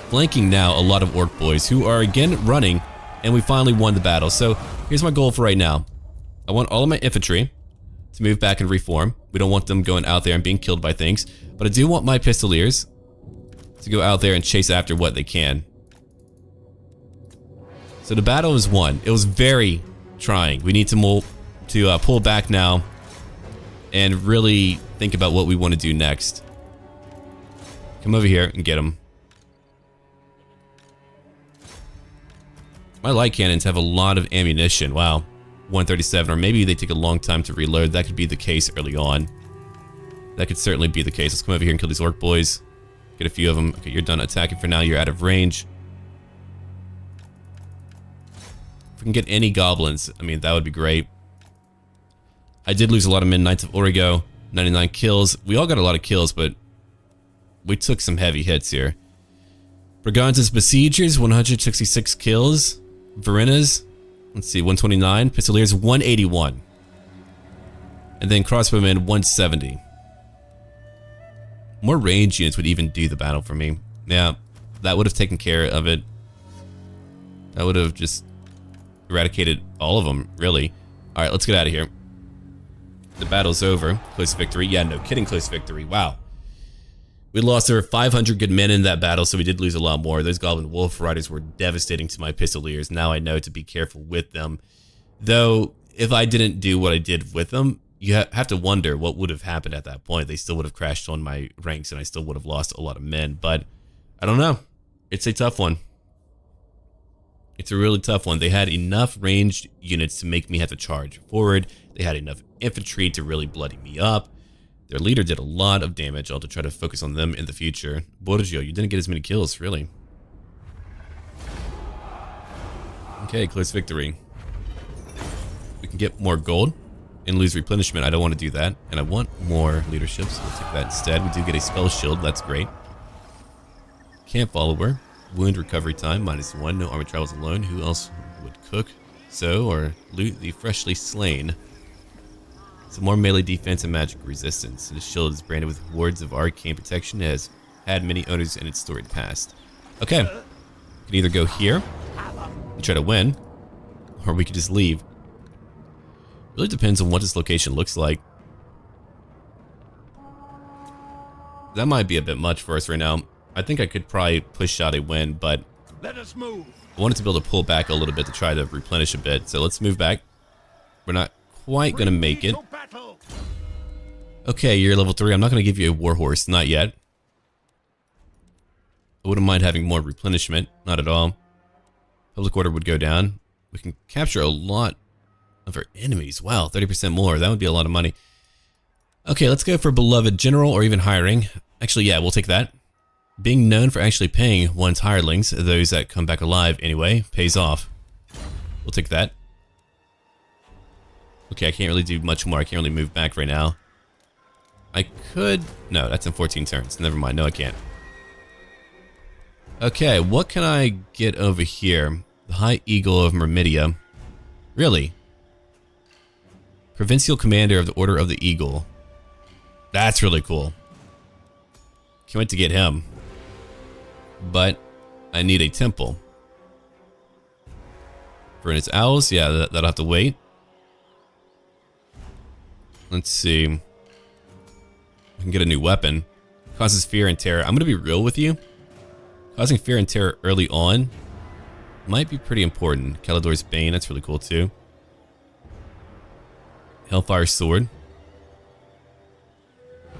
A: Flanking now a lot of orc boys who are again running, and we finally won the battle. So here's my goal for right now. I want all of my infantry to move back and reform. We don't want them going out there and being killed by things, but I do want my pistoliers to go out there and chase after what they can. So the battle is won. It was very trying. We need to pull back now and really think about what we want to do next. Come over here and get them. My light cannons have a lot of ammunition. Wow. 137, or maybe they take a long time to reload. That could be the case early on. That could certainly be the case. Let's come over here and kill these orc boys. Get a few of them. Okay, you're done attacking for now. You're out of range. If we can get any goblins, I mean, that would be great. I did lose a lot of men. Knights of Origo, 99 kills. We all got a lot of kills, but we took some heavy hits here. Borgio the Besiegers, 166 kills. Verena's, let's see, 129. Pistoliers, 181. And then crossbowmen, 170. More range units would even do the battle for me. Yeah, that would have taken care of it. That would have just eradicated all of them, really. Alright, let's get out of here. The battle's over. Close victory. Yeah, no kidding, close victory. Wow. We lost over 500 good men in that battle, so we did lose a lot more. Those Goblin Wolf Riders were devastating to my Pistoliers. Now I know to be careful with them. Though, if I didn't do what I did with them, you have to wonder what would have happened at that point. They still would have crashed on my ranks, and I still would have lost a lot of men. But, I don't know. It's a tough one. It's a really tough one. They had enough ranged units to make me have to charge forward. They had enough infantry to really bloody me up. Their leader did a lot of damage. I'll have to try to focus on them in the future. Borgio, you didn't get as many kills, really. Okay, close victory. We can get more gold and lose replenishment. I don't want to do that. And I want more leadership, so we'll take that instead. We do get a spell shield. That's great. Camp follower. Wound recovery time, -1. No army travels alone. Who else would cook so or loot the freshly slain? Some more melee defense and magic resistance. This shield is branded with wards of arcane protection. It has had many owners in its storied past. Okay. We can either go here and try to win, or we could just leave. Really depends on what this location looks like. That might be a bit much for us right now. I think I could probably push out a win, but
B: Let us move.
A: I wanted to be able to pull back a little bit to try to replenish a bit. So let's move back. We're not quite going to make it. Okay, you're level 3. I'm not going to give you a warhorse. Not yet. I wouldn't mind having more replenishment. Not at all. Public order would go down. We can capture a lot of our enemies. Wow, 30% more. That would be a lot of money. Okay, let's go for beloved general or even hiring. Actually, yeah, we'll take that. Being known for actually paying one's hirelings, those that come back alive anyway, pays off. We'll take that. Okay, I can't really do much more. I can't really move back right now. I could... No, that's in 14 turns. Never mind. No, I can't. Okay, what can I get over here? The High Eagle of Myrmidia. Really? Provincial Commander of the Order of the Eagle. That's really cool. Can't wait to get him. But I need a temple. For its owls, yeah, that'll have to wait. Let's see. I can get a new weapon. Causes fear and terror. I'm going to be real with you. Causing fear and terror early on might be pretty important. Calidor's Bane, that's really cool too. Hellfire Sword. I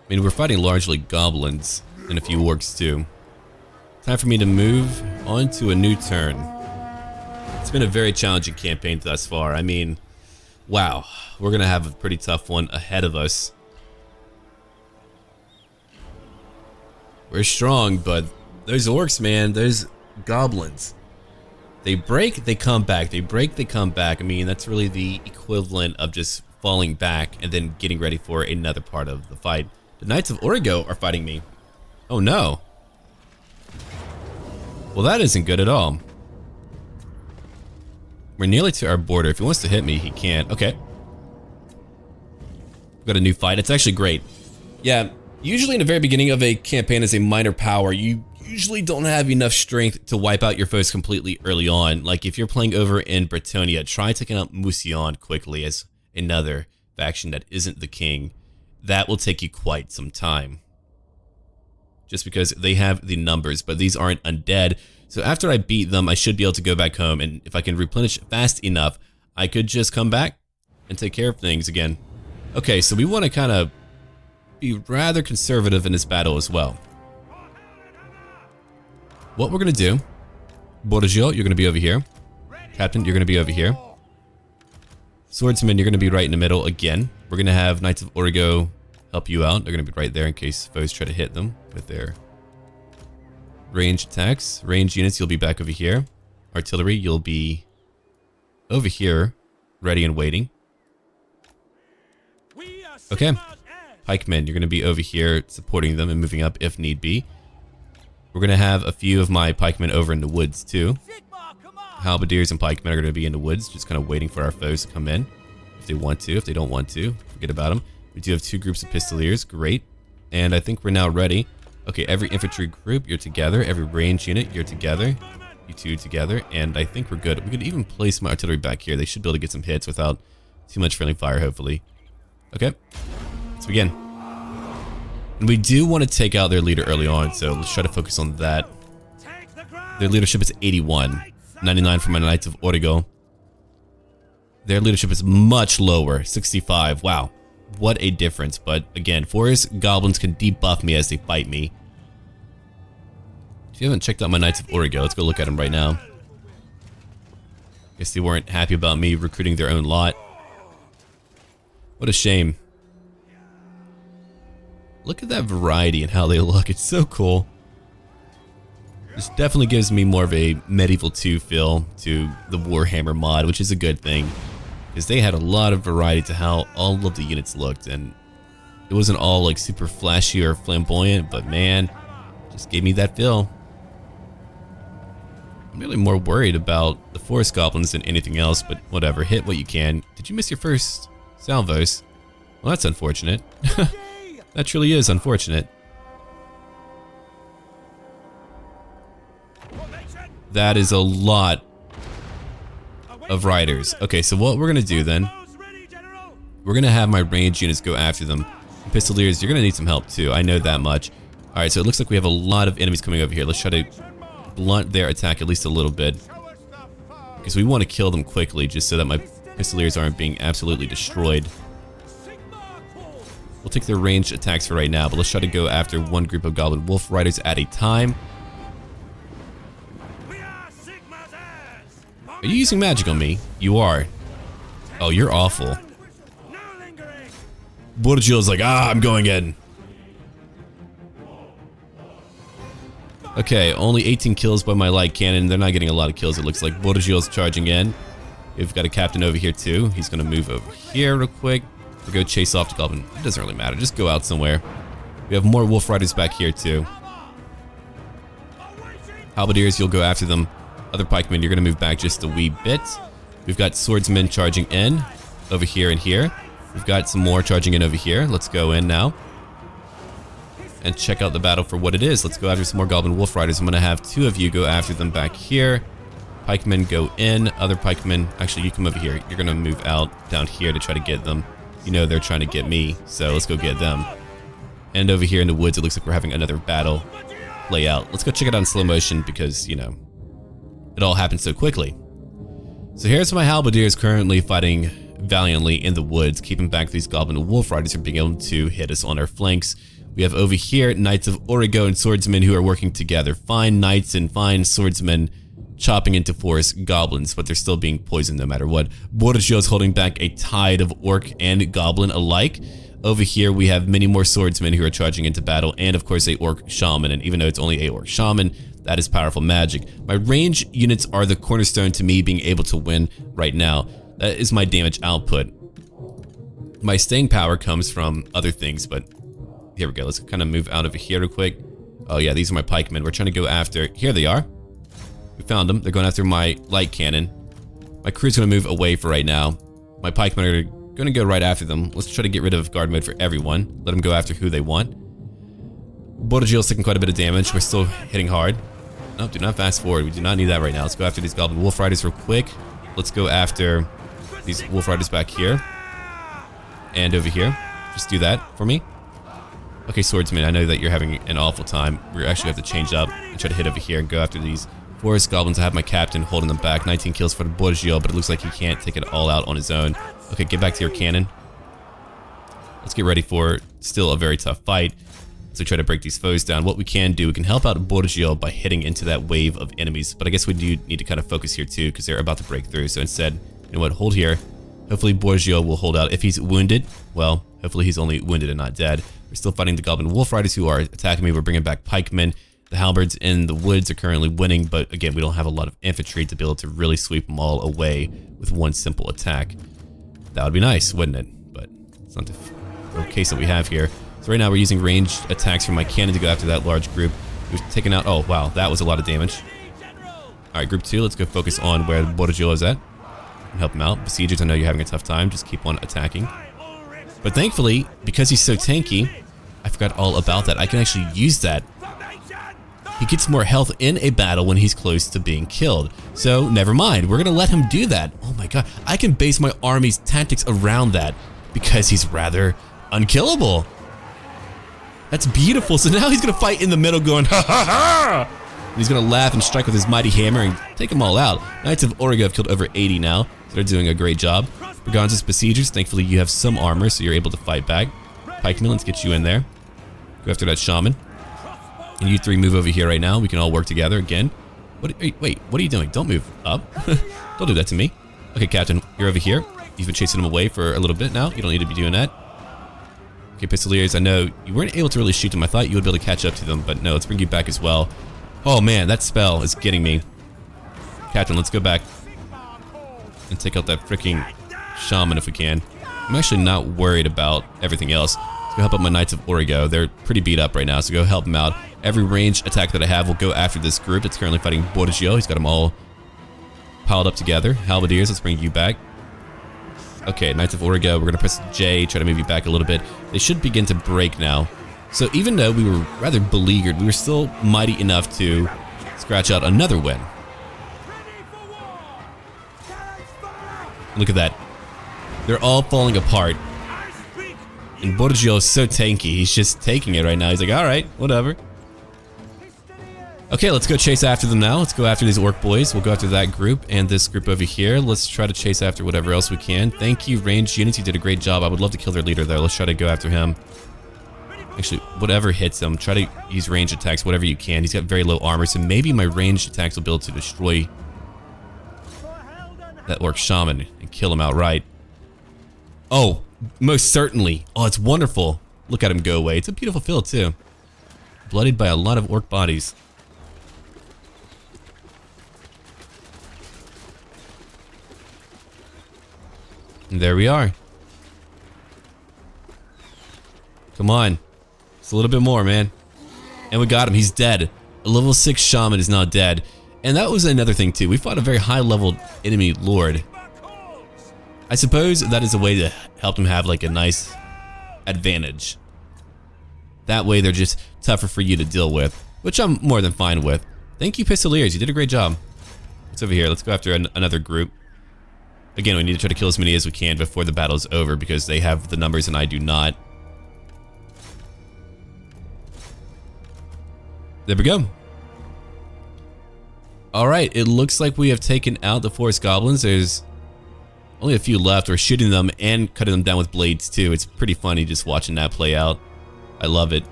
A: mean, we're fighting largely goblins and a few orcs too. Time for me to move on to a new turn. It's been a very challenging campaign thus far. I mean, wow, we're gonna have a pretty tough one ahead of us. We're strong, but those orcs, man, those goblins, they break, they come back. They break, they come back. I mean, that's really the equivalent of just falling back and then getting ready for another part of the fight. The Knights of Origo are fighting me. Oh no. Well, that isn't good at all. We're nearly to our border. If he wants to hit me, he can't. Okay. We've got a new fight. It's actually great. Yeah, usually in the very beginning of a campaign as a minor power, you usually don't have enough strength to wipe out your foes completely early on. Like if you're playing over in Bretonnia, try taking out Musion quickly as another faction that isn't the king. That will take you quite some time. Just because they have the numbers, but these aren't undead. So after I beat them, I should be able to go back home, and if I can replenish fast enough, I could just come back and take care of things again. Okay, so we want to kind of be rather conservative in this battle as well. What we're going to do, Borgio, you're going to be over here. Captain, you're going to be over here. Swordsman, you're going to be right in the middle again. We're going to have Knights of Origo help you out. They're going to be right there in case foes try to hit them with their range attacks. Range units, you'll be back over here. Artillery, you'll be over here, ready and waiting. Okay. Pikemen, you're going to be over here supporting them and moving up if need be. We're going to have a few of my pikemen over in the woods too. Halberdiers and pikemen are going to be in the woods, just kind of waiting for our foes to come in. If they want to, if they don't want to, forget about them. We do have 2 groups of pistoliers, great. And I think we're now ready. Okay, every infantry group, you're together. Every range unit, you're together. You 2 together, and I think we're good. We could even place my artillery back here. They should be able to get some hits without too much friendly fire, hopefully. Okay, let's begin. And we do want to take out their leader early on, so let's try to focus on that. Their leadership is 81. 99 for my Knights of Origo. Their leadership is much lower, 65. Wow, what a difference. But again, forest goblins can debuff me as they fight me. If you haven't checked out my Knights of Origo, let's go look at them right now. Guess they weren't happy about me recruiting their own lot. What a shame. Look at that variety and how they look. It's so cool. This definitely gives me more of a Medieval 2 feel to the Warhammer mod, which is a good thing. Because they had a lot of variety to how all of the units looked. And it wasn't all like super flashy or flamboyant, but man, just gave me that feel. I'm really more worried about the forest goblins than anything else, but whatever, hit what you can. Did you miss your first salvos? Well, that's unfortunate. That truly is unfortunate. That is a lot of riders. Okay, so what we're gonna do then, we're gonna have my ranged units go after them. Pistoliers, you're gonna need some help too, I know that much. Alright, so it looks like we have a lot of enemies coming over here. Let's try to blunt their attack at least a little bit, because we want to kill them quickly just so that my pistoliers aren't being absolutely destroyed. We'll take their ranged attacks for right now, but let's try to go after one group of Goblin Wolf Riders at a time. Are you using magic on me? You are. Oh, you're awful. Borgio's like, I'm going in. Okay, only 18 kills by my light cannon. They're not getting a lot of kills, it looks like. Borgio's charging in. We've got a captain over here too. He's gonna move over here real quick to go chase off the Goblin. It doesn't really matter, just go out somewhere. We have more Wolf Riders back here too. Halberdiers, you'll go after them. Other pikemen, you're gonna move back just a wee bit. We've got swordsmen charging in over here and here. We've got some more charging in over here. Let's go in now and check out the battle for what it is. Let's go after some more Goblin Wolf Riders. I'm gonna have two of you go after them back here. Pikemen go in. Other pikemen, actually you come over here. You're gonna move out down here to try to get them. You know they're trying to get me, so let's go get them. And over here in the woods, it looks like we're having another battle play out. Let's go check it out in slow motion because, you know, it all happened so quickly. So here's my halberdiers currently fighting valiantly in the woods, keeping back these Goblin Wolf Riders from being able to hit us on our flanks. We have over here Knights of Origo and swordsmen who are working together. Fine knights and fine swordsmen chopping into forest goblins, but they're still being poisoned no matter what. Borgio's holding back a tide of orc and goblin alike. Over here we have many more swordsmen who are charging into battle, and of course a orc shaman, and even though it's only a orc shaman, that is powerful magic. My range units are the cornerstone to me being able to win right now. That is my damage output. My staying power comes from other things, but here we go. Let's kind of move out over here real quick. Oh yeah, these are my pikemen. We're trying to go after, here they are. We found them. They're going after my light cannon. My crew's gonna move away for right now. My pikemen are gonna go right after them. Let's try to get rid of guard mode for everyone. Let them go after who they want. Borgio's taking quite a bit of damage. We're still hitting hard. No, do not fast forward. We do not need that right now. Let's go after these Goblin Wolf Riders real quick. Let's go after these Wolf Riders back here. And over here. Just do that for me. Okay, swordsman, I know that you're having an awful time. We actually have to change up and try to hit over here and go after these forest goblins. I have my captain holding them back. 19 kills for the Borgio, but it looks like he can't take it all out on his own. Okay, get back to your cannon. Let's get ready for still a very tough fight. So try to break these foes down. What we can do, we can help out Borgio by hitting into that wave of enemies. But I guess we do need to kind of focus here too, because they're about to break through. So instead, you know what, hold here. Hopefully Borgio will hold out. If he's wounded, well, hopefully he's only wounded and not dead. We're still fighting the Goblin Wolf Riders who are attacking me. We're bringing back pikemen. The halberds in the woods are currently winning, but again, we don't have a lot of infantry to be able to really sweep them all away with one simple attack. That would be nice, wouldn't it? But it's not the case that we have here. So right now we're using ranged attacks from my cannon to go after that large group. We've taken out, oh wow, that was a lot of damage. Alright, group 2, let's go focus on where Borgio is at and help him out. Besiegers, I know you're having a tough time, just keep on attacking. But thankfully, because he's so tanky, I forgot all about that. I can actually use that. He gets more health in a battle when he's close to being killed. So never mind, we're gonna let him do that. Oh my god, I can base my army's tactics around that because he's rather unkillable. That's beautiful. So now he's gonna fight in the middle going, ha ha ha! And he's gonna laugh and strike with his mighty hammer and take them all out. Knights of Origo have killed over 80 now, so they're doing a great job. Braganza's Besiegers, thankfully you have some armor, so you're able to fight back. Pikemen, let's get you in there. Go after that shaman. And you three move over here right now. We can all work together again. Wait, what are you doing? Don't move up. Don't do that to me. Okay, Captain, you're over here. You've been chasing them away for a little bit now. You don't need to be doing that. Okay, Pistoliers, I know you weren't able to really shoot them. I thought you would be able to catch up to them, but no, let's bring you back as well. Oh man, that spell is getting me. Captain, let's go back and take out that freaking shaman if we can. I'm actually not worried about everything else. Let's go help out my Knights of Origo. They're pretty beat up right now, so go help them out. Every ranged attack that I have will go after this group that's currently fighting Borgio. He's got them all piled up together. Halberdiers, let's bring you back. Okay, Knights of Origo, we're gonna press J, try to move you back a little bit. They should begin to break now. So even though we were rather beleaguered, we were still mighty enough to scratch out another win. Look at that. They're all falling apart. And Borgio is so tanky, he's just taking it right now. He's like, alright, whatever. Okay, let's go chase after them now. Let's go after these orc boys. We'll go after that group and this group over here. Let's try to chase after whatever else we can. Thank you, ranged units. You did a great job. I would love to kill their leader, though. Let's try to go after him. Actually, whatever hits him, try to use ranged attacks, whatever you can. He's got very low armor, so maybe my ranged attacks will be able to destroy that orc shaman and kill him outright. Oh, most certainly. Oh, it's wonderful. Look at him go away. It's a beautiful field, too. Bloodied by a lot of orc bodies. And there we are. Come on. It's a little bit more, man. And we got him. He's dead. A level 6 shaman is now dead. And that was another thing, too. We fought a very high-level enemy lord. I suppose that is a way to help him have, like, a nice advantage. That way, they're just tougher for you to deal with, which I'm more than fine with. Thank you, Pistoliers. You did a great job. What's over here? Let's go after another group. Again, we need to try to kill as many as we can before the battle is over because they have the numbers and I do not. There we go. Alright, it looks like we have taken out the forest goblins. There's only a few left. We're shooting them and cutting them down with blades too. It's pretty funny just watching that play out. I love it.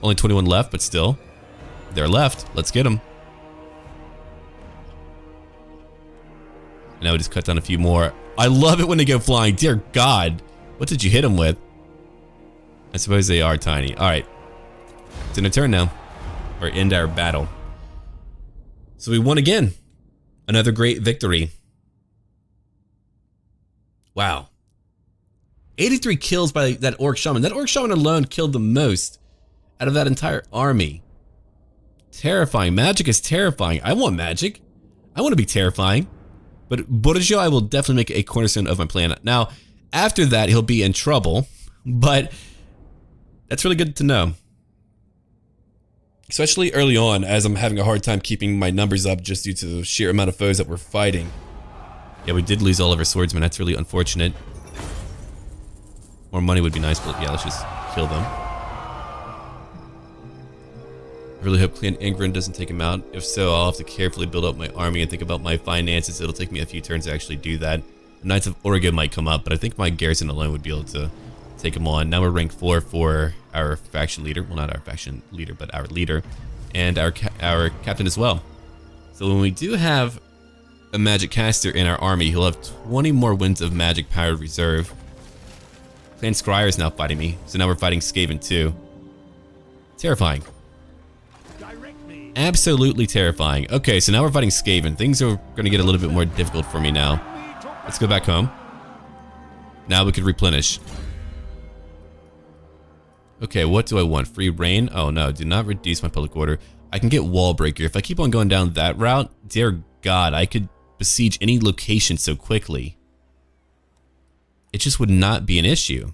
A: Only 21 left, but still. They're left. Let's get them. And now we just cut down a few more. I love it when they go flying. Dear God. What did you hit them with? I suppose they are tiny. Alright. It's in a turn now. Or end our battle. So we won again. Another great victory. Wow. 83 kills by that orc shaman. That orc shaman alone killed the most out of that entire army. Terrifying. Magic is terrifying. I want magic. I want to be terrifying. But Borgio, I will definitely make a cornerstone of my plan. Now, after that, he'll be in trouble. But that's really good to know. Especially early on, as I'm having a hard time keeping my numbers up just due to the sheer amount of foes that we're fighting. Yeah, we did lose all of our swordsmen. That's really unfortunate. More money would be nice, but yeah, let's just kill them. I really hope Clan Ingrid doesn't take him out. If so, I'll have to carefully build up my army and think about my finances. It'll take me a few turns to actually do that. The Knights of Origo might come up, but I think my garrison alone would be able to take him on. Now we're rank 4 for our faction leader. Well, not our faction leader, but our leader. And our captain as well. So when we do have a magic caster in our army, he'll have 20 more winds of magic powered reserve. Clan Scryer is now fighting me. So now we're fighting Skaven too. Terrifying. Absolutely terrifying. Okay, so now we're fighting Skaven. Things are going to get a little bit more difficult for me now. Let's go back home. Now we can replenish. Okay, what do I want? Free reign? Oh no, do not reduce my public order. I can get wall breaker. If I keep on going down that route, dear God, I could besiege any location so quickly. It just would not be an issue.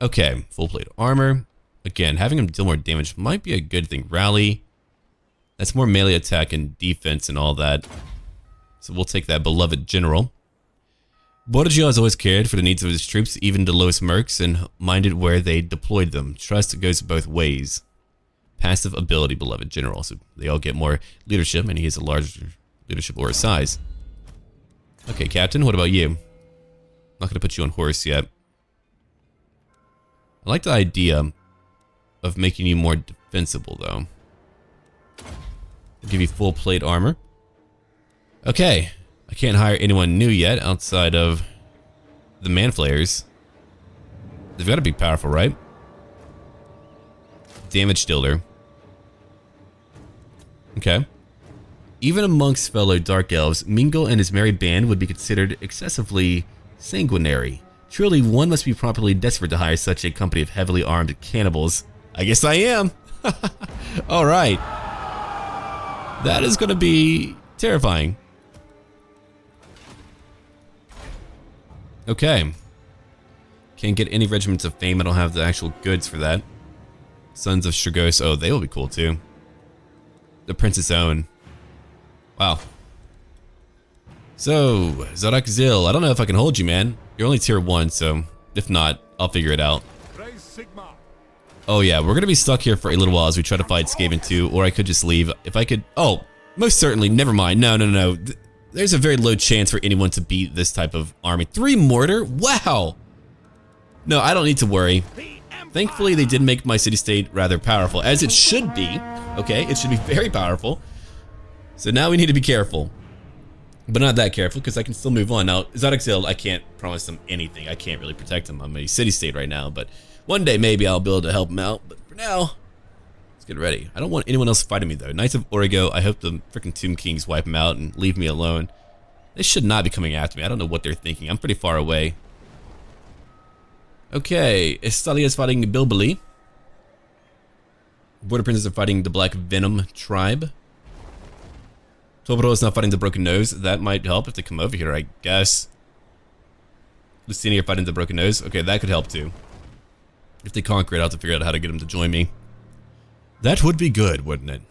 A: Okay, full plate armor. Again, having him deal more damage might be a good thing. Rally. That's more melee attack and defense and all that. So we'll take that beloved general. Borgio has always cared for the needs of his troops, even the lowest mercs, and minded where they deployed them. Trust goes both ways. Passive ability, beloved general. So they all get more leadership, and he has a larger leadership or size. Okay, Captain, what about you? Not going to put you on horse yet. I like the idea of making you more defensible, though. I'll give you full plate armor. Okay, I can't hire anyone new yet outside of the Manflayers. They've got to be powerful, right? Damage dealer. Okay. Even amongst fellow Dark Elves, Mingle and his merry band would be considered excessively sanguinary. Truly, one must be properly desperate to hire such a company of heavily armed cannibals. I guess I am. Alright. That is going to be terrifying. Okay. Can't get any regiments of fame. I don't have the actual goods for that. Sons of Stragos. Oh, they will be cool too. The Princess Own. Wow. So, Zarak Zil. I don't know if I can hold you, man. You're only tier 1, so if not, I'll figure it out. Oh yeah, we're gonna be stuck here for a little while as we try to fight Skaven 2, or I could just leave. If I could... Oh, most certainly. Never mind. No. There's a very low chance for anyone to beat this type of army. 3 mortar? Wow! No, I don't need to worry. Thankfully, they did make my city-state rather powerful, as it should be. Okay, it should be very powerful. So now we need to be careful. But not that careful, because I can still move on. Now, Zadok, I can't promise them anything. I can't really protect them. I'm a city-state right now, but one day maybe I'll be able to help them out. But for now, let's get ready. I don't want anyone else fighting me, though. Knights of Origo, I hope the freaking Tomb Kings wipe them out and leave me alone. They should not be coming after me. I don't know what they're thinking. I'm pretty far away. Okay, Estalia is fighting Bilbili. Border Princes are fighting the Black Venom tribe. Toboro is not fighting the Broken Nose. That might help if they come over here, I guess. Lucini are fighting the Broken Nose. Okay, that could help too. If they conquer it, I'll have to figure out how to get them to join me. That would be good, wouldn't it?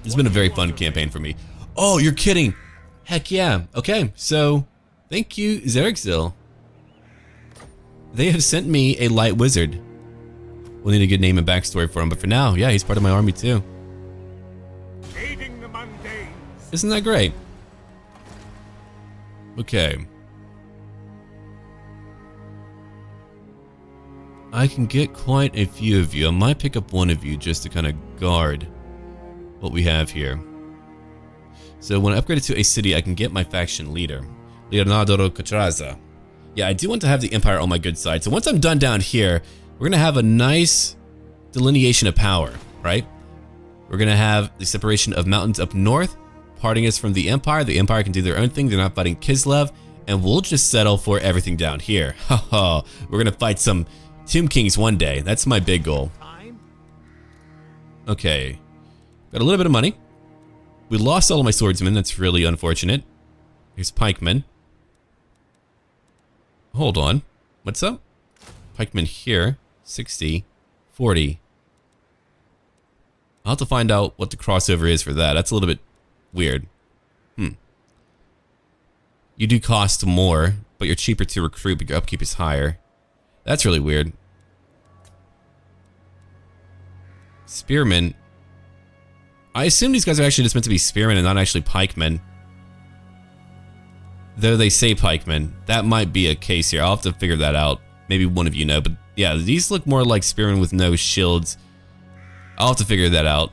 A: It's been a very fun campaign for me. Oh, you're kidding! Heck yeah. Okay, so thank you, Zerixil. They have sent me a light wizard. We'll need a good name and backstory for him, but for now, yeah, he's part of my army too. Isn't that great? Okay. I can get quite a few of you. I might pick up one of you just to kind of guard what we have here. So when I upgrade it to a city, I can get my faction leader, Leonardo Catraza. Yeah, I do want to have the Empire on my good side. So once I'm done down here, we're going to have a nice delineation of power, right? We're going to have the separation of mountains up north, parting us from the Empire. The Empire can do their own thing. They're not fighting Kislev, and we'll just settle for everything down here. Haha, we're going to fight some Tomb Kings one day. That's my big goal. Okay, got a little bit of money. We lost all of my swordsmen. That's really unfortunate. Here's Pikemen. Hold on. What's up? Pikemen here. 60. 40. I'll have to find out what the crossover is for that. That's a little bit weird. You do cost more, but you're cheaper to recruit, but your upkeep is higher. That's really weird. Spearman. I assume these guys are actually just meant to be spearmen and not actually pikemen. Though they say pikemen. That might be a case here. I'll have to figure that out. Maybe one of you know, but yeah, these look more like spearmen with no shields. I'll have to figure that out.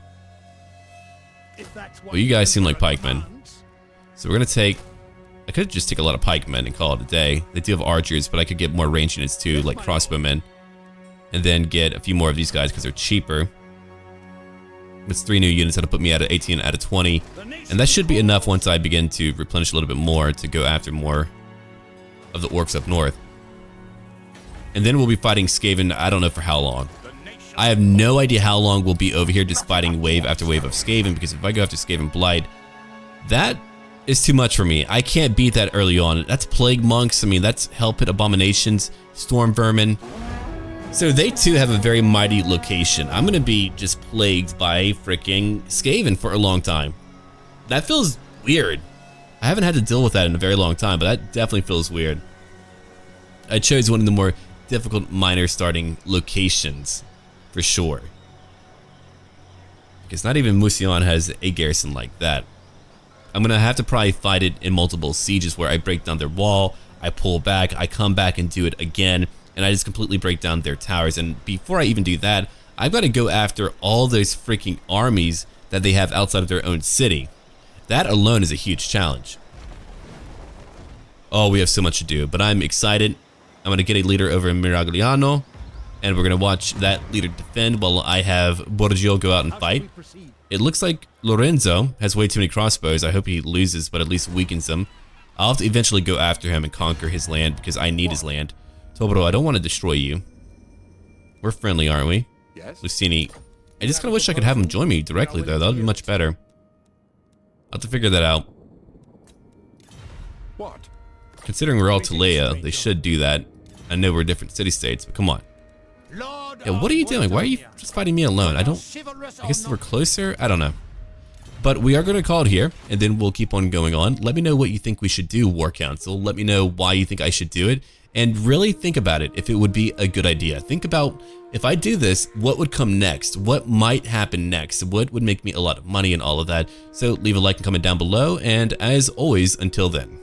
A: Well, you guys seem like pikemen. So we're gonna take... I could just take a lot of pikemen and call it a day. They do have archers, but I could get more ranged units too, like crossbowmen. And then get a few more of these guys because they're cheaper. It's 3 new units that'll put me at 18 out of 20. And that should be enough once I begin to replenish a little bit more to go after more of the orcs up north. And then we'll be fighting Skaven, I don't know for how long. I have no idea how long we'll be over here just fighting wave after wave of Skaven, because if I go after Skaven Blight, that is too much for me. I can't beat that early on. That's Plague Monks, I mean, that's Hell Pit Abominations, Storm Vermin. So they too have a very mighty location. I'm gonna be just plagued by freaking Skaven for a long time. That feels weird. I haven't had to deal with that in a very long time, but that definitely feels weird. I chose one of the more difficult minor starting locations, for sure. Because not even Musion has a garrison like that. I'm gonna have to probably fight it in multiple sieges where I break down their wall, I pull back, I come back and do it again, and I just completely break down their towers. And before I even do that, I've got to go after all those freaking armies that they have outside of their own city. That alone is a huge challenge. Oh, we have so much to do, but I'm excited. I'm going to get a leader over in Miragliano, and we're going to watch that leader defend while I have Borgio go out and fight. It looks like Lorenzo has way too many crossbows. I hope he loses, but at least weakens them. I'll have to eventually go after him and conquer his land because I need his land. Toboro, I don't want to destroy you. We're friendly, aren't we?
B: Yes.
A: Lucini. I just kind of wish I could have him join me directly, though. That would be much better. I'll have to figure that out.
B: What?
A: Considering we're all Tilea, they should do that. I know we're different city-states, but come on. Yeah, what are you doing? Why are you just fighting me alone? I guess we're closer? I don't know. But we are going to call it here, and then we'll keep on going on. Let me know what you think we should do, War Council. Let me know why you think I should do it. And really think about it, if it would be a good idea. Think about, if I do this, what would come next? What might happen next? What would make me a lot of money and all of that? So leave a like and comment down below. And as always, until then.